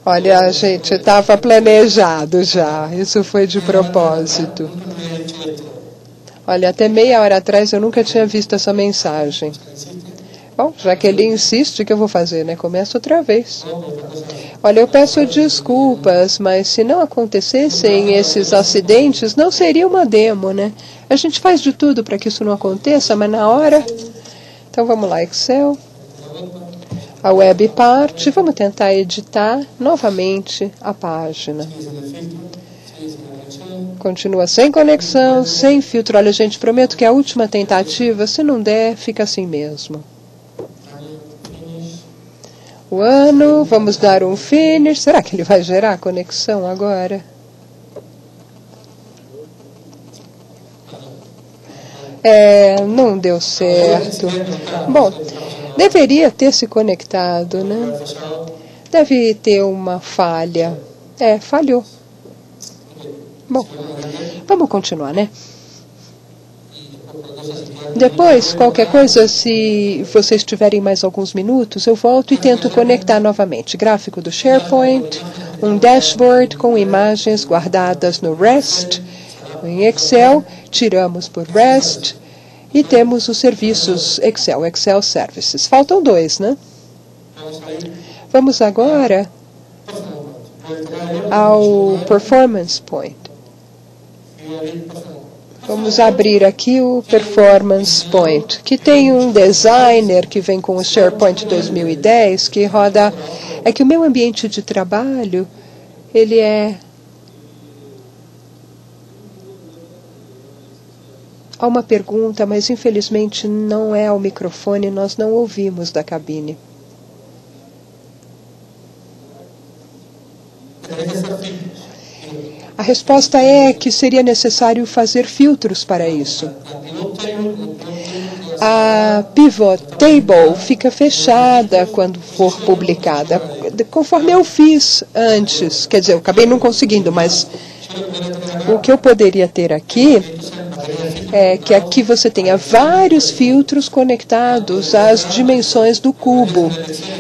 Olha, gente, estava planejado já. Isso foi de propósito. Olha, até meia hora atrás eu nunca tinha visto essa mensagem. Bom, já que ele insiste, o que eu vou fazer, né? Começo outra vez. Olha, eu peço desculpas, mas se não acontecessem esses acidentes, não seria uma demo, né? A gente faz de tudo para que isso não aconteça, mas na hora... Então vamos lá, Excel. A web parte. Vamos tentar editar novamente a página. Continua sem conexão, sem filtro. Olha, gente, prometo que a última tentativa, se não der, fica assim mesmo. O ano, vamos dar um finish. Será que ele vai gerar a conexão agora? Não deu certo. Bom, deveria ter se conectado, né? Deve ter uma falha. Falhou. Bom, vamos continuar, né? Depois, qualquer coisa, se vocês tiverem mais alguns minutos, eu volto e tento conectar novamente. Gráfico do SharePoint, um dashboard com imagens guardadas no REST, em Excel, tiramos por REST e temos os serviços Excel Services. Faltam 2, né? Vamos agora ao Performance Point. Vamos abrir aqui o Performance Point, que tem um designer que vem com o SharePoint 2010, que roda... É que o meu ambiente de trabalho, ele é... Há uma pergunta, mas infelizmente não é ao microfone, nós não ouvimos da cabine. A resposta é que seria necessário fazer filtros para isso. A Pivot Table fica fechada quando for publicada, conforme eu fiz antes. Quer dizer, eu acabei não conseguindo, mas o que eu poderia ter aqui é que aqui você tenha vários filtros conectados às dimensões do cubo.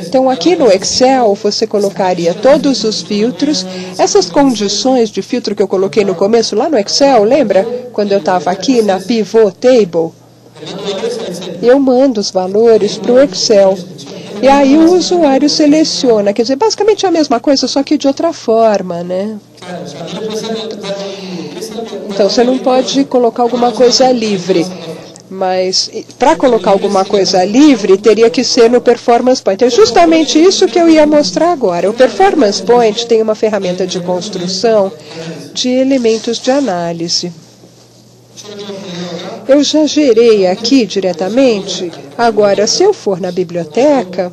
Então, aqui no Excel, você colocaria todos os filtros. Essas condições de filtro que eu coloquei no começo, lá no Excel, lembra? Quando eu estava aqui na Pivot Table, eu mando os valores para o Excel. E aí o usuário seleciona. Quer dizer, basicamente é a mesma coisa, só que de outra forma, né? Então, você não pode colocar alguma coisa livre. Mas, para colocar alguma coisa livre, teria que ser no Performance Point. É justamente isso que eu ia mostrar agora. O Performance Point tem uma ferramenta de construção de elementos de análise. Eu já gerei aqui diretamente. Agora, se eu for na biblioteca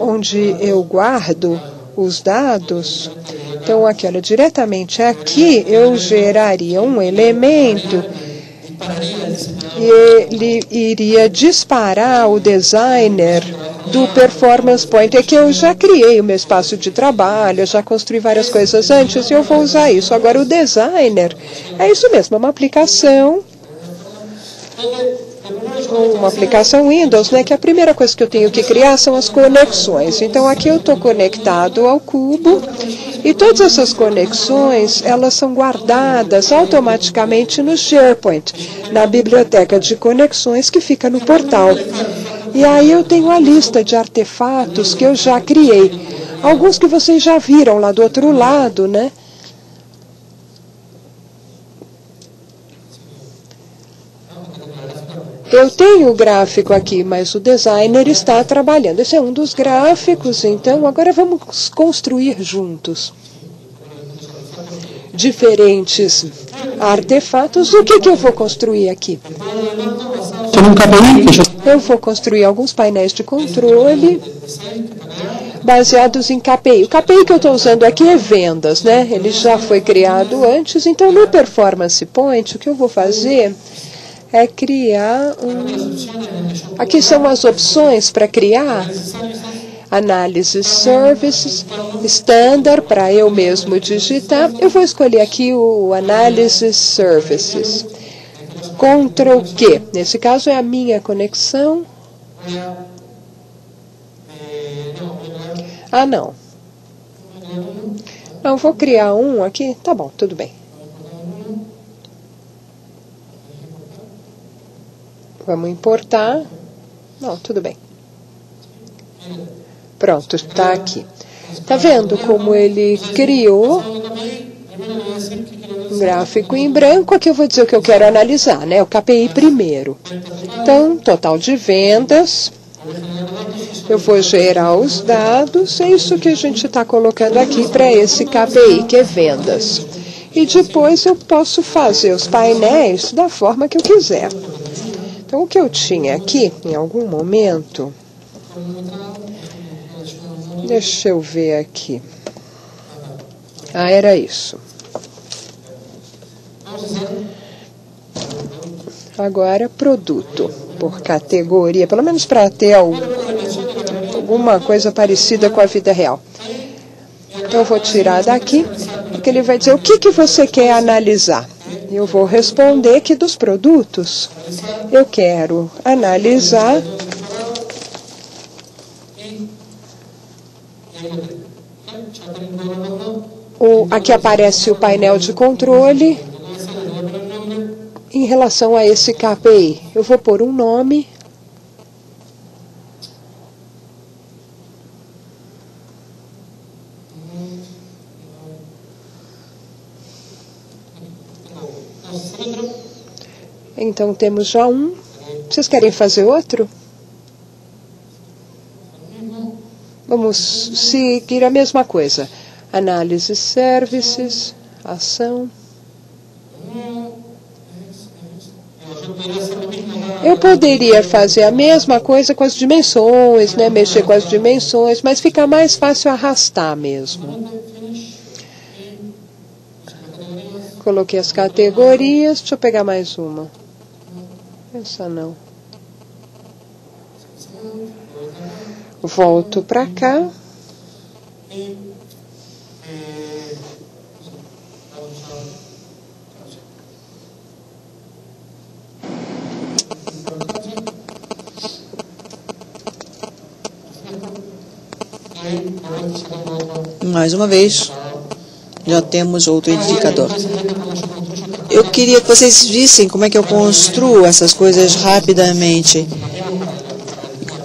onde eu guardo os dados, então aqui, olha, diretamente aqui eu geraria um elemento e ele iria disparar o designer do Performance Point. É que eu já criei o meu espaço de trabalho, eu já construí várias coisas antes e eu vou usar isso. Agora, o designer é isso mesmo, é uma aplicação Windows, né, que a primeira coisa que eu tenho que criar são as conexões. Então, aqui eu estou conectado ao cubo e todas essas conexões, elas são guardadas automaticamente no SharePoint, na biblioteca de conexões que fica no portal. E aí eu tenho a lista de artefatos que eu já criei. Alguns que vocês já viram lá do outro lado, né? Eu tenho o gráfico aqui, mas o designer está trabalhando. Esse é um dos gráficos, então agora vamos construir juntos diferentes artefatos. O que eu vou construir aqui? Eu vou construir alguns painéis de controle baseados em KPI. O KPI que eu estou usando aqui é vendas, né? Ele já foi criado antes, então no Performance Point o que eu vou fazer é criar Aqui são as opções para criar Análise Services, Standard, para eu mesmo digitar. Eu vou escolher aqui o Análise Services. Ctrl Q. Nesse caso é a minha conexão. Ah, não. Não, vou criar um aqui. Tá bom, tudo bem. Vamos importar. Não, tudo bem. Pronto, está aqui. Está vendo como ele criou um gráfico em branco? Aqui eu vou dizer o que eu quero analisar, né? O KPI primeiro. Então, total de vendas. Eu vou gerar os dados. É isso que a gente está colocando aqui para esse KPI, que é vendas. E depois eu posso fazer os painéis da forma que eu quiser. Então, o que eu tinha aqui, em algum momento... Deixa eu ver aqui. Ah, era isso. Agora, produto por categoria, pelo menos para ter alguma coisa parecida com a vida real. Então, eu vou tirar daqui, porque ele vai dizer o que você quer analisar. Eu vou responder que dos produtos eu quero analisar aqui aparece o painel de controle em relação a esse KPI. Eu vou pôr um nome. Então temos já um. Vocês querem fazer outro? Vamos seguir a mesma coisa. Análise services, ação. Eu poderia fazer a mesma coisa com as dimensões, né? Mexer com as dimensões, mas fica mais fácil arrastar mesmo. Coloquei as categorias. Deixa eu pegar mais uma. Essa não. Volto para cá. Mais uma vez, já temos outro indicador. Eu queria que vocês vissem como é que eu construo essas coisas rapidamente,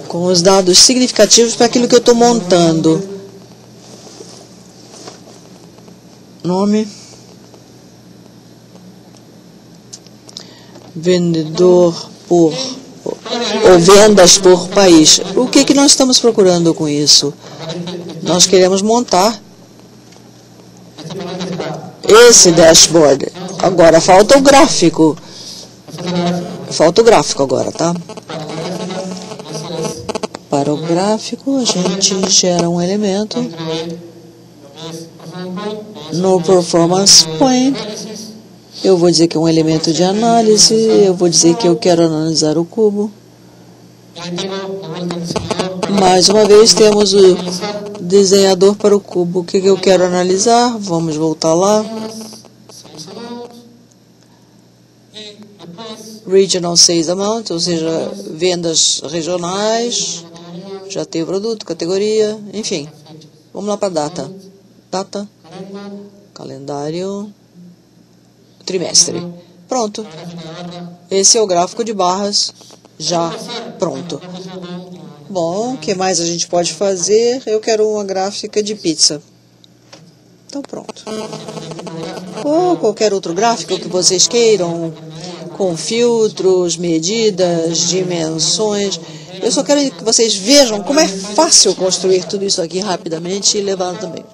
com os dados significativos para aquilo que eu estou montando. Nome. Vendedor por... ou vendas por país. O que nós estamos procurando com isso? Nós queremos montar esse dashboard. Agora falta o gráfico. Falta o gráfico agora, tá? Para o gráfico, a gente gera um elemento no Performance Point. Eu vou dizer que é um elemento de análise. Eu vou dizer que eu quero analisar o cubo. Mais uma vez, temos o desenhador para o cubo. O que eu quero analisar? Vamos voltar lá. Regional Sales Amount, ou seja, vendas regionais. Já tem o produto, categoria, enfim. Vamos lá para data. Data, calendário, trimestre. Pronto. Esse é o gráfico de barras já pronto. Bom, o que mais a gente pode fazer? Eu quero uma gráfica de pizza. Então pronto. Ou qualquer outro gráfico que vocês queiram, com filtros, medidas, dimensões. Eu só quero que vocês vejam como é fácil construir tudo isso aqui rapidamente e levar também.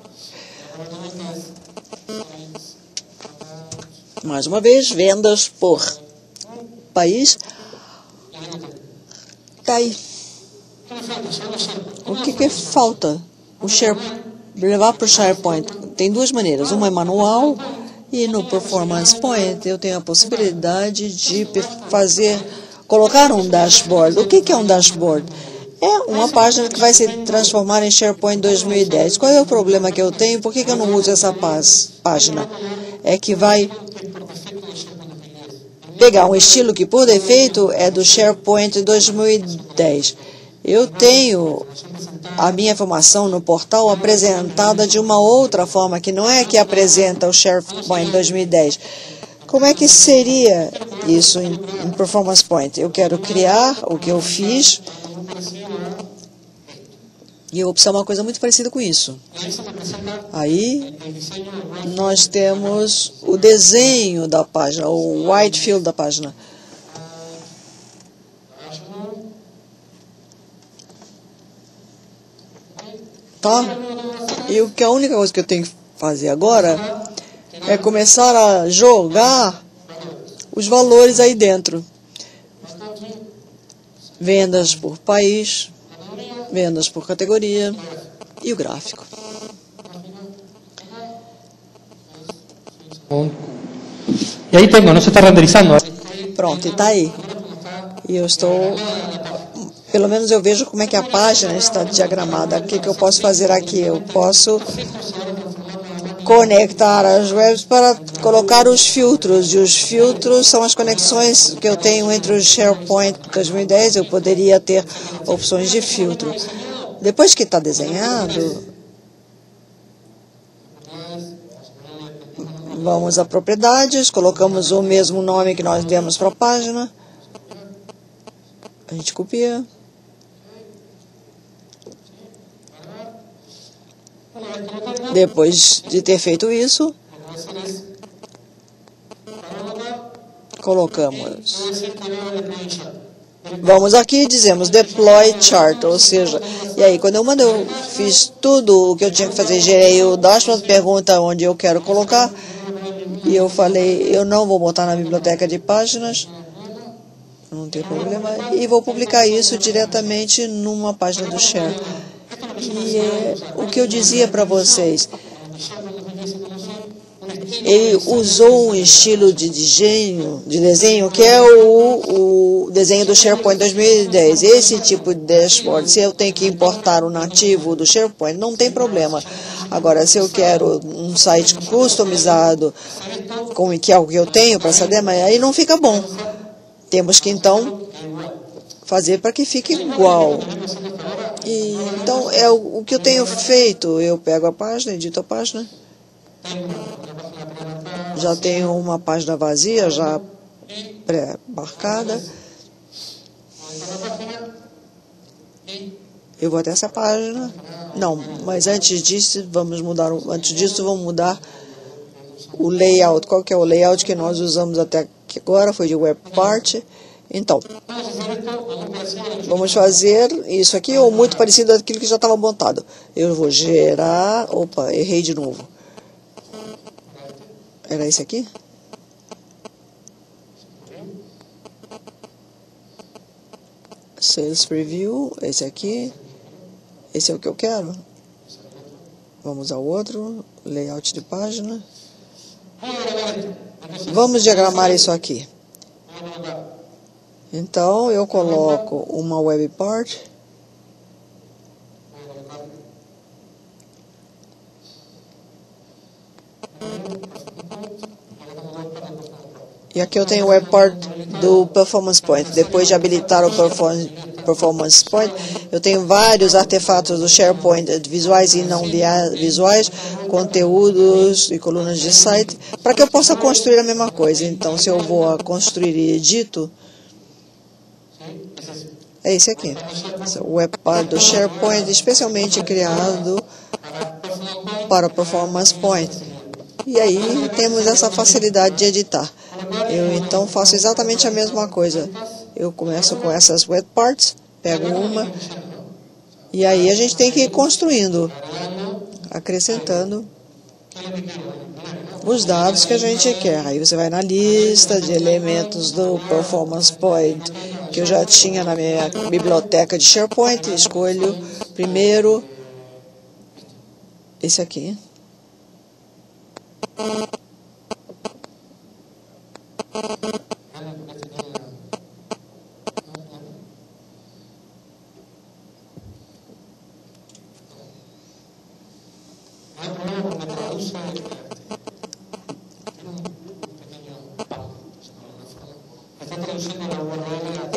Mais uma vez, vendas por país. Tá aí. O que falta? Levar para o SharePoint. Tem duas maneiras. Uma é manual e no Performance Point eu tenho a possibilidade de colocar um dashboard. O que é um dashboard? É uma página que vai se transformar em SharePoint 2010. Qual é o problema que eu tenho? Por que eu não uso essa página? É que vai pegar um estilo que, por defeito, é do SharePoint 2010. Eu tenho a minha informação no portal apresentada de uma outra forma, que não é que apresenta o SharePoint 2010. Como é que seria isso em Performance Point? Eu quero criar o que eu fiz e eu vou precisar de uma coisa muito parecida com isso. Aí nós temos o desenho da página, o white field da página. Tá? E a única coisa que eu tenho que fazer agora é começar a jogar os valores aí dentro. Vendas por país, vendas por categoria e o gráfico. E aí tenho, não se está renderizando. Pronto, e está aí. E eu estou... Pelo menos eu vejo como é que a página está diagramada. O que eu posso fazer aqui? Eu posso conectar as webs para colocar os filtros. E os filtros são as conexões que eu tenho entre o SharePoint 2010. Eu poderia ter opções de filtro. Depois que está desenhado, vamos a propriedades, colocamos o mesmo nome que nós demos para a página. A gente copia. Depois de ter feito isso, colocamos. Vamos aqui e dizemos deploy chart, ou seja, e aí quando eu fiz tudo o que eu tinha que fazer, gerei o dashboard, pergunta onde eu quero colocar, e eu falei, eu não vou botar na biblioteca de páginas, não tem problema, e vou publicar isso diretamente numa página do Share. E o que eu dizia para vocês, ele usou um estilo de desenho que é o desenho do SharePoint 2010. Esse tipo de dashboard, se eu tenho que importar o nativo do SharePoint, não tem problema. Agora, se eu quero um site customizado, que é o que eu tenho para essa demo, aí não fica bom. Temos que, então, fazer para que fique igual. E, então, é o que eu tenho feito. Eu pego a página, edito a página. Já tenho uma página vazia, já pré-marcada. Eu vou até essa página. Não, mas antes disso, vamos mudar o layout. Qual que é o layout que nós usamos até aqui agora? Foi de web part. Então, vamos fazer isso aqui, ou muito parecido àquilo que já estava montado. Eu vou gerar... Opa, errei de novo. Era esse aqui? Sales Preview, esse aqui. Esse é o que eu quero. Vamos ao outro, layout de página. Vamos diagramar isso aqui. Então, eu coloco uma web part. E aqui eu tenho o web part do Performance Point. Depois de habilitar o Performance Point, eu tenho vários artefatos do SharePoint, visuais e não visuais, conteúdos e colunas de site, para que eu possa construir a mesma coisa. Então, se eu vou a construir e edito, é esse aqui. Esse é o web part do SharePoint, especialmente criado para o Performance Point. E aí temos essa facilidade de editar. Eu então faço exatamente a mesma coisa. Eu começo com essas web parts, pego uma, e aí a gente tem que ir construindo, acrescentando os dados que a gente quer. Aí você vai na lista de elementos do Performance Point que eu já tinha na minha biblioteca de SharePoint, escolho primeiro esse aqui.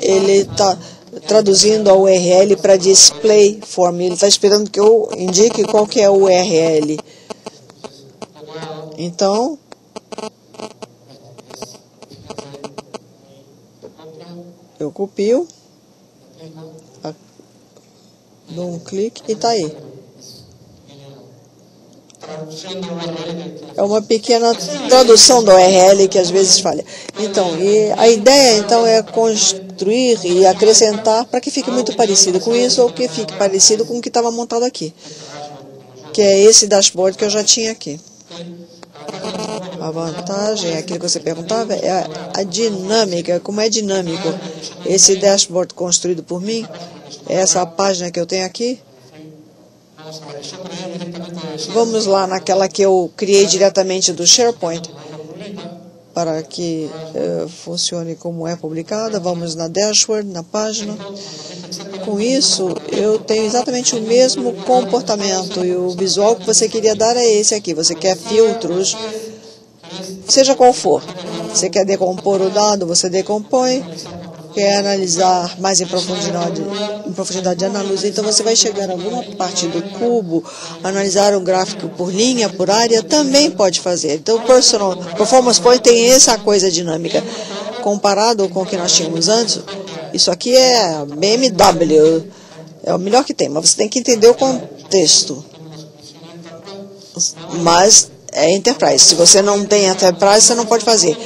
ele está traduzindo a URL para display form. Ele está esperando que eu indique qual que é a URL. Então, eu copio, dou um clique e está aí. É uma pequena tradução da URL que às vezes falha. Então, e a ideia então é construir e acrescentar para que fique muito parecido com isso ou que fique parecido com o que estava montado aqui, que é esse dashboard que eu já tinha aqui. A vantagem, aquilo que você perguntava, é a dinâmica, como é dinâmico. Esse dashboard construído por mim, essa página que eu tenho aqui. Vamos lá naquela que eu criei diretamente do SharePoint, para que funcione como é publicada. Vamos na dashboard, na página. Com isso, eu tenho exatamente o mesmo comportamento e o visual que você queria dar é esse aqui. Você quer filtros, seja qual for. Você quer decompor o dado, você decompõe. Quer analisar mais em profundidade de análise, então você vai chegar a alguma parte do cubo, analisar um gráfico por linha, por área, também pode fazer. Então o Performance Point tem essa coisa dinâmica. Comparado com o que nós tínhamos antes, isso aqui é BMW, é o melhor que tem, mas você tem que entender o contexto. Mas é Enterprise. Se você não tem Enterprise, você não pode fazer.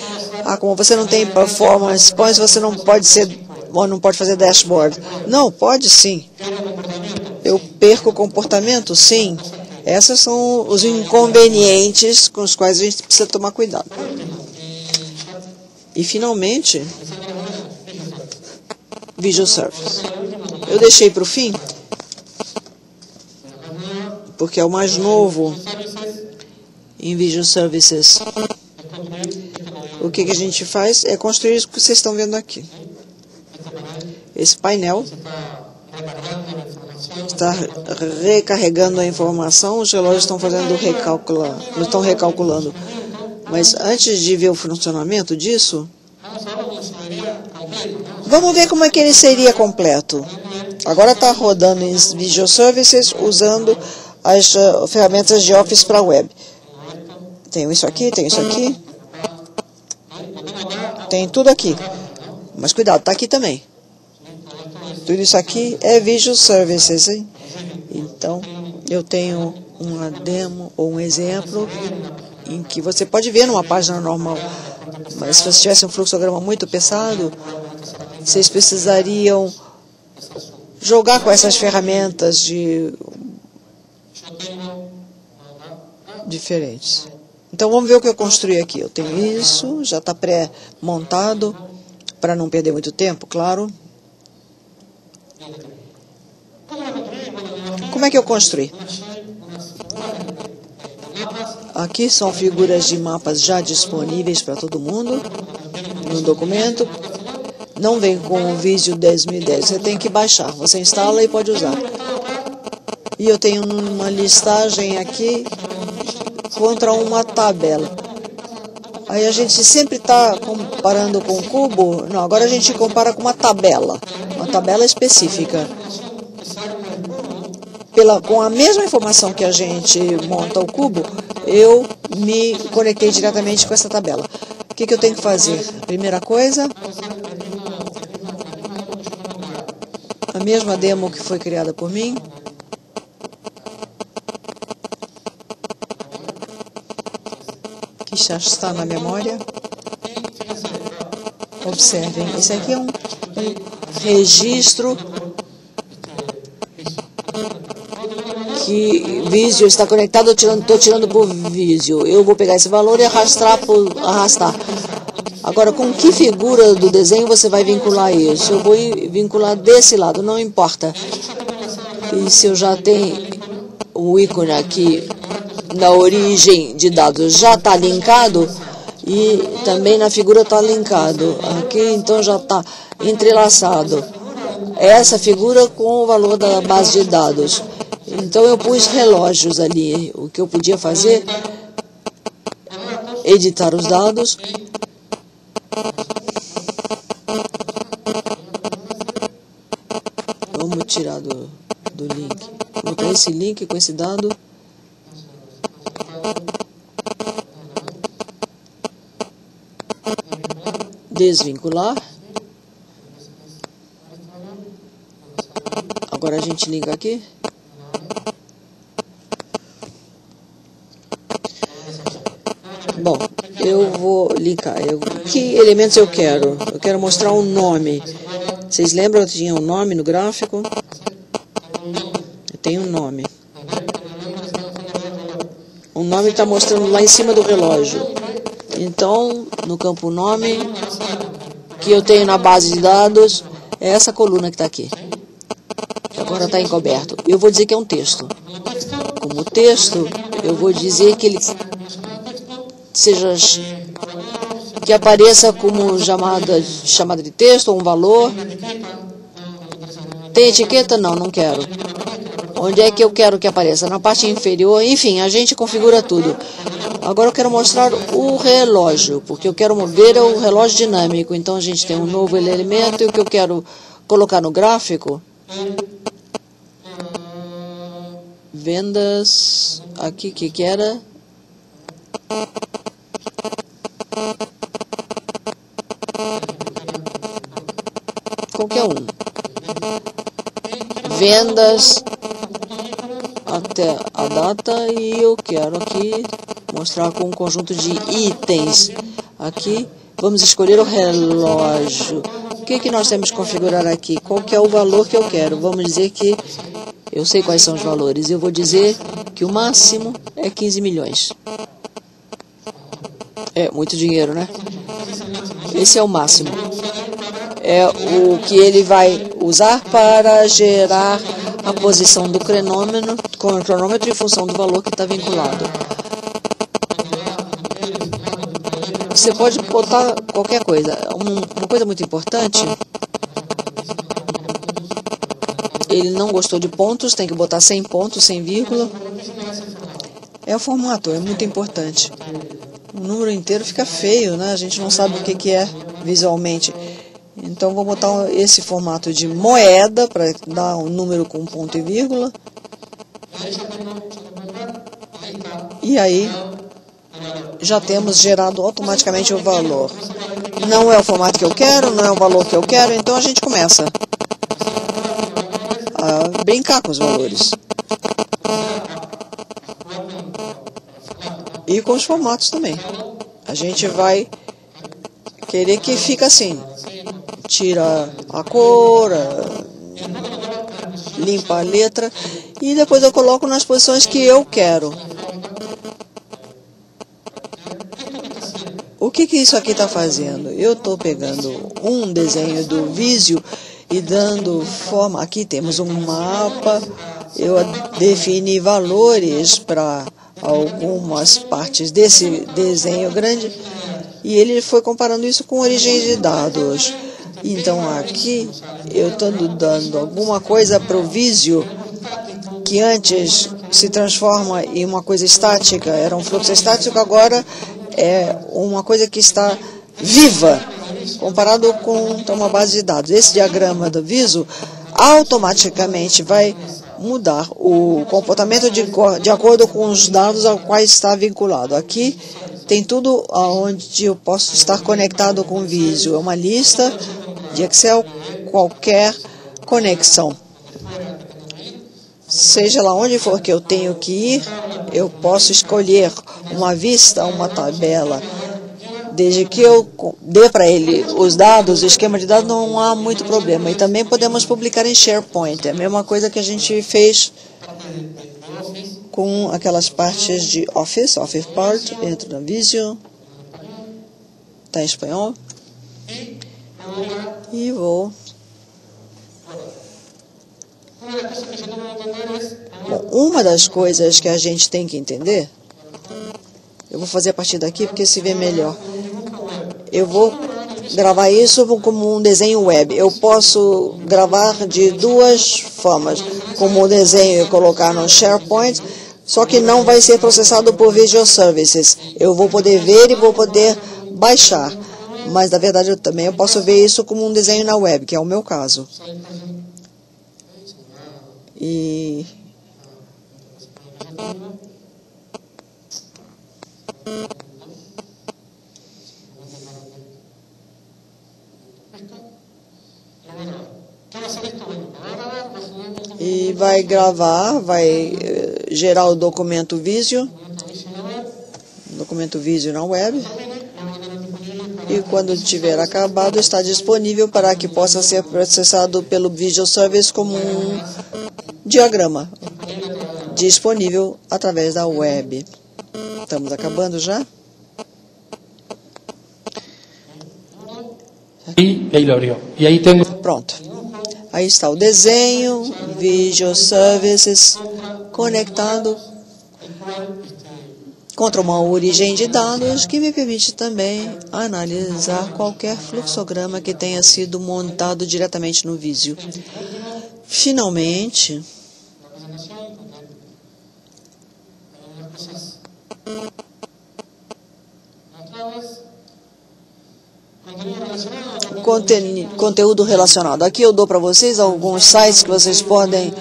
Como você não tem Performance Points, você não pode fazer dashboard. Não, pode sim. Eu perco o comportamento? Sim. Esses são os inconvenientes com os quais a gente precisa tomar cuidado. E, finalmente, Visual Service. Eu deixei para o fim, porque é o mais novo em Visual Services. O que a gente faz é construir isso que vocês estão vendo aqui. Esse painel está recarregando a informação, os relógios estão fazendo estão recalculando. Mas antes de ver o funcionamento disso, vamos ver como é que ele seria completo. Agora está rodando em Visual Services usando as ferramentas de Office para web. Tenho isso aqui, tenho isso aqui. Tem tudo aqui. Mas cuidado, está aqui também. Tudo isso aqui é Visual Services, hein? Então, eu tenho uma demo ou um exemplo em que você pode ver numa página normal. Mas se você tivesse um fluxograma muito pesado, vocês precisariam jogar com essas ferramentas diferentes. Então, vamos ver o que eu construí aqui. Eu tenho isso, já está pré-montado, para não perder muito tempo, claro. Como é que eu construí? Aqui são figuras de mapas já disponíveis para todo mundo no documento. Não vem com o Visio 2010, você tem que baixar. Você instala e pode usar. E eu tenho uma listagem aqui contra uma tabela. Aí a gente sempre está comparando com o cubo. Não, agora a gente compara com uma tabela específica. Com a mesma informação que a gente monta o cubo, eu me conectei diretamente com essa tabela. O que eu tenho que fazer? Primeira coisa, a mesma demo que foi criada por mim. Que já está na memória. Observem, esse aqui é um registro que Visio está conectado, estou tirando por Visio. Eu vou pegar esse valor e arrastar. Agora, com que figura do desenho você vai vincular isso? Eu vou vincular desse lado, não importa. E se eu já tenho o ícone aqui na origem de dados já está linkado e também na figura está linkado. Aqui então já está entrelaçado. Essa figura com o valor da base de dados. Então eu pus relógios ali. O que eu podia fazer? Editar os dados. tirar do link. Vou botar esse link com esse dado. Desvincular. Agora a gente liga aqui. Bom, eu vou linkar. Que elementos eu quero? Eu quero mostrar um nome. Vocês lembram que tinha um nome no gráfico? Tem um nome. O nome está mostrando lá em cima do relógio. Então, no campo nome, que eu tenho na base de dados, é essa coluna que está aqui. Que agora está encoberto. Eu vou dizer que é um texto. Como texto, eu vou dizer que ele seja, que apareça como chamada de texto ou um valor. Tem etiqueta? Não, não quero. Onde é que eu quero que apareça? Na parte inferior. Enfim, a gente configura tudo. Agora eu quero mostrar o relógio, porque eu quero mover o relógio dinâmico. Então a gente tem um novo elemento e o que eu quero colocar no gráfico. Vendas. Aqui, que era? Qualquer um. Vendas até a data e eu quero aqui mostrar com um conjunto de itens. Aqui vamos escolher o relógio. O que nós temos que configurar aqui? Qual que é o valor que eu quero? Vamos dizer que eu sei quais são os valores. Eu vou dizer que o máximo é 15 milhões. É muito dinheiro, né? Esse é o máximo. É o que ele vai usar para gerar a posição do cronômetro em função do valor que está vinculado. Você pode botar qualquer coisa. Uma coisa muito importante, ele não gostou de pontos, tem que botar 100 pontos, sem vírgula. É o formato, é muito importante. O número inteiro fica feio, né? A gente não sabe o que é visualmente. Então, vou botar esse formato de moeda para dar um número com ponto e vírgula. E aí, já temos gerado automaticamente o valor. Não é o formato que eu quero, não é o valor que eu quero, então a gente começa a brincar com os valores. E com os formatos também. A gente vai querer que fique assim. Tira a cor, limpa a letra e depois eu coloco nas posições que eu quero. O que isso aqui está fazendo? Eu estou pegando um desenho do Visio e dando forma. Aqui temos um mapa. Eu defini valores para algumas partes desse desenho grande e ele foi comparando isso com origem de dados. Então aqui eu estou dando alguma coisa para o Visio que antes se transforma em uma coisa estática, era um fluxo estático, agora é uma coisa que está viva, comparado com uma base de dados. Esse diagrama do Visio automaticamente vai mudar o comportamento de acordo com os dados aos quais está vinculado. Aqui tem tudo onde eu posso estar conectado com o Visio. É uma lista de Excel, qualquer conexão. Seja lá onde for que eu tenho que ir, eu posso escolher uma vista, uma tabela. Desde que eu dê para ele os dados, o esquema de dados, não há muito problema. E também podemos publicar em SharePoint. É a mesma coisa que a gente fez com aquelas partes de Office Part, entro na Visio, está em espanhol. E vou. Bom, uma das coisas que a gente tem que entender, eu vou fazer a partir daqui porque se vê melhor. Eu vou gravar isso como um desenho web. Eu posso gravar de duas formas, como um desenho e colocar no SharePoint, só que não vai ser processado por Visual Services. Eu vou poder ver e vou poder baixar. Mas, na verdade, eu posso ver isso como um desenho na web, que é o meu caso. E vai gravar, vai gerar o documento Visio na web. E quando estiver acabado, está disponível para que possa ser processado pelo Visual Service como um diagrama, disponível através da web. Estamos acabando já? Y ahí lo abrió. Y ahí tengo... Pronto. Aí está o desenho, Visual Services conectado contra uma origem de dados que me permite também analisar qualquer fluxograma que tenha sido montado diretamente no Visio. Finalmente, conteúdo relacionado. Aqui eu dou para vocês alguns sites que vocês podem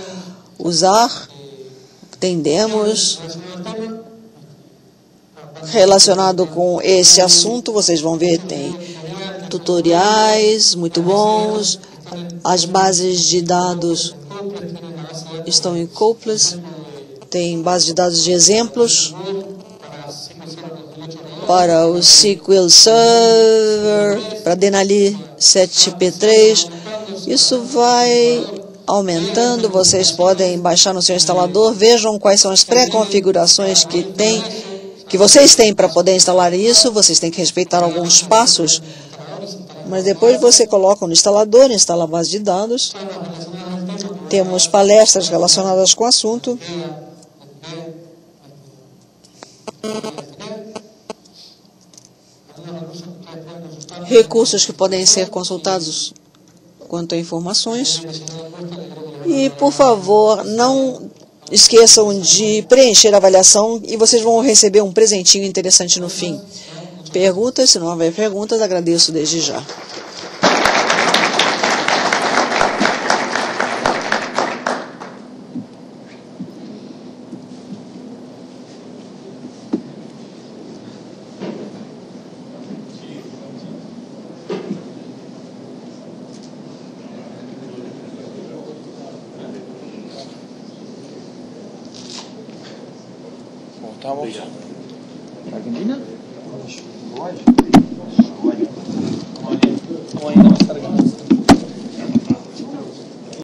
usar. Tem demos relacionado com esse assunto, vocês vão ver, tem tutoriais muito bons, as bases de dados estão em Coplas, tem base de dados de exemplos para o SQL Server, para Denali 7P3, isso vai aumentando, vocês podem baixar no seu instalador, vejam quais são as pré-configurações que vocês têm para poder instalar isso, vocês têm que respeitar alguns passos, mas depois você coloca no instalador, instala a base de dados, temos palestras relacionadas com o assunto, recursos que podem ser consultados quanto a informações, e por favor, não esqueçam de preencher a avaliação e vocês vão receber um presentinho interessante no fim. Perguntas? Se não houver perguntas, agradeço desde já. ¿Estamos? ¿Argentina? Uruguay. ¿Cómo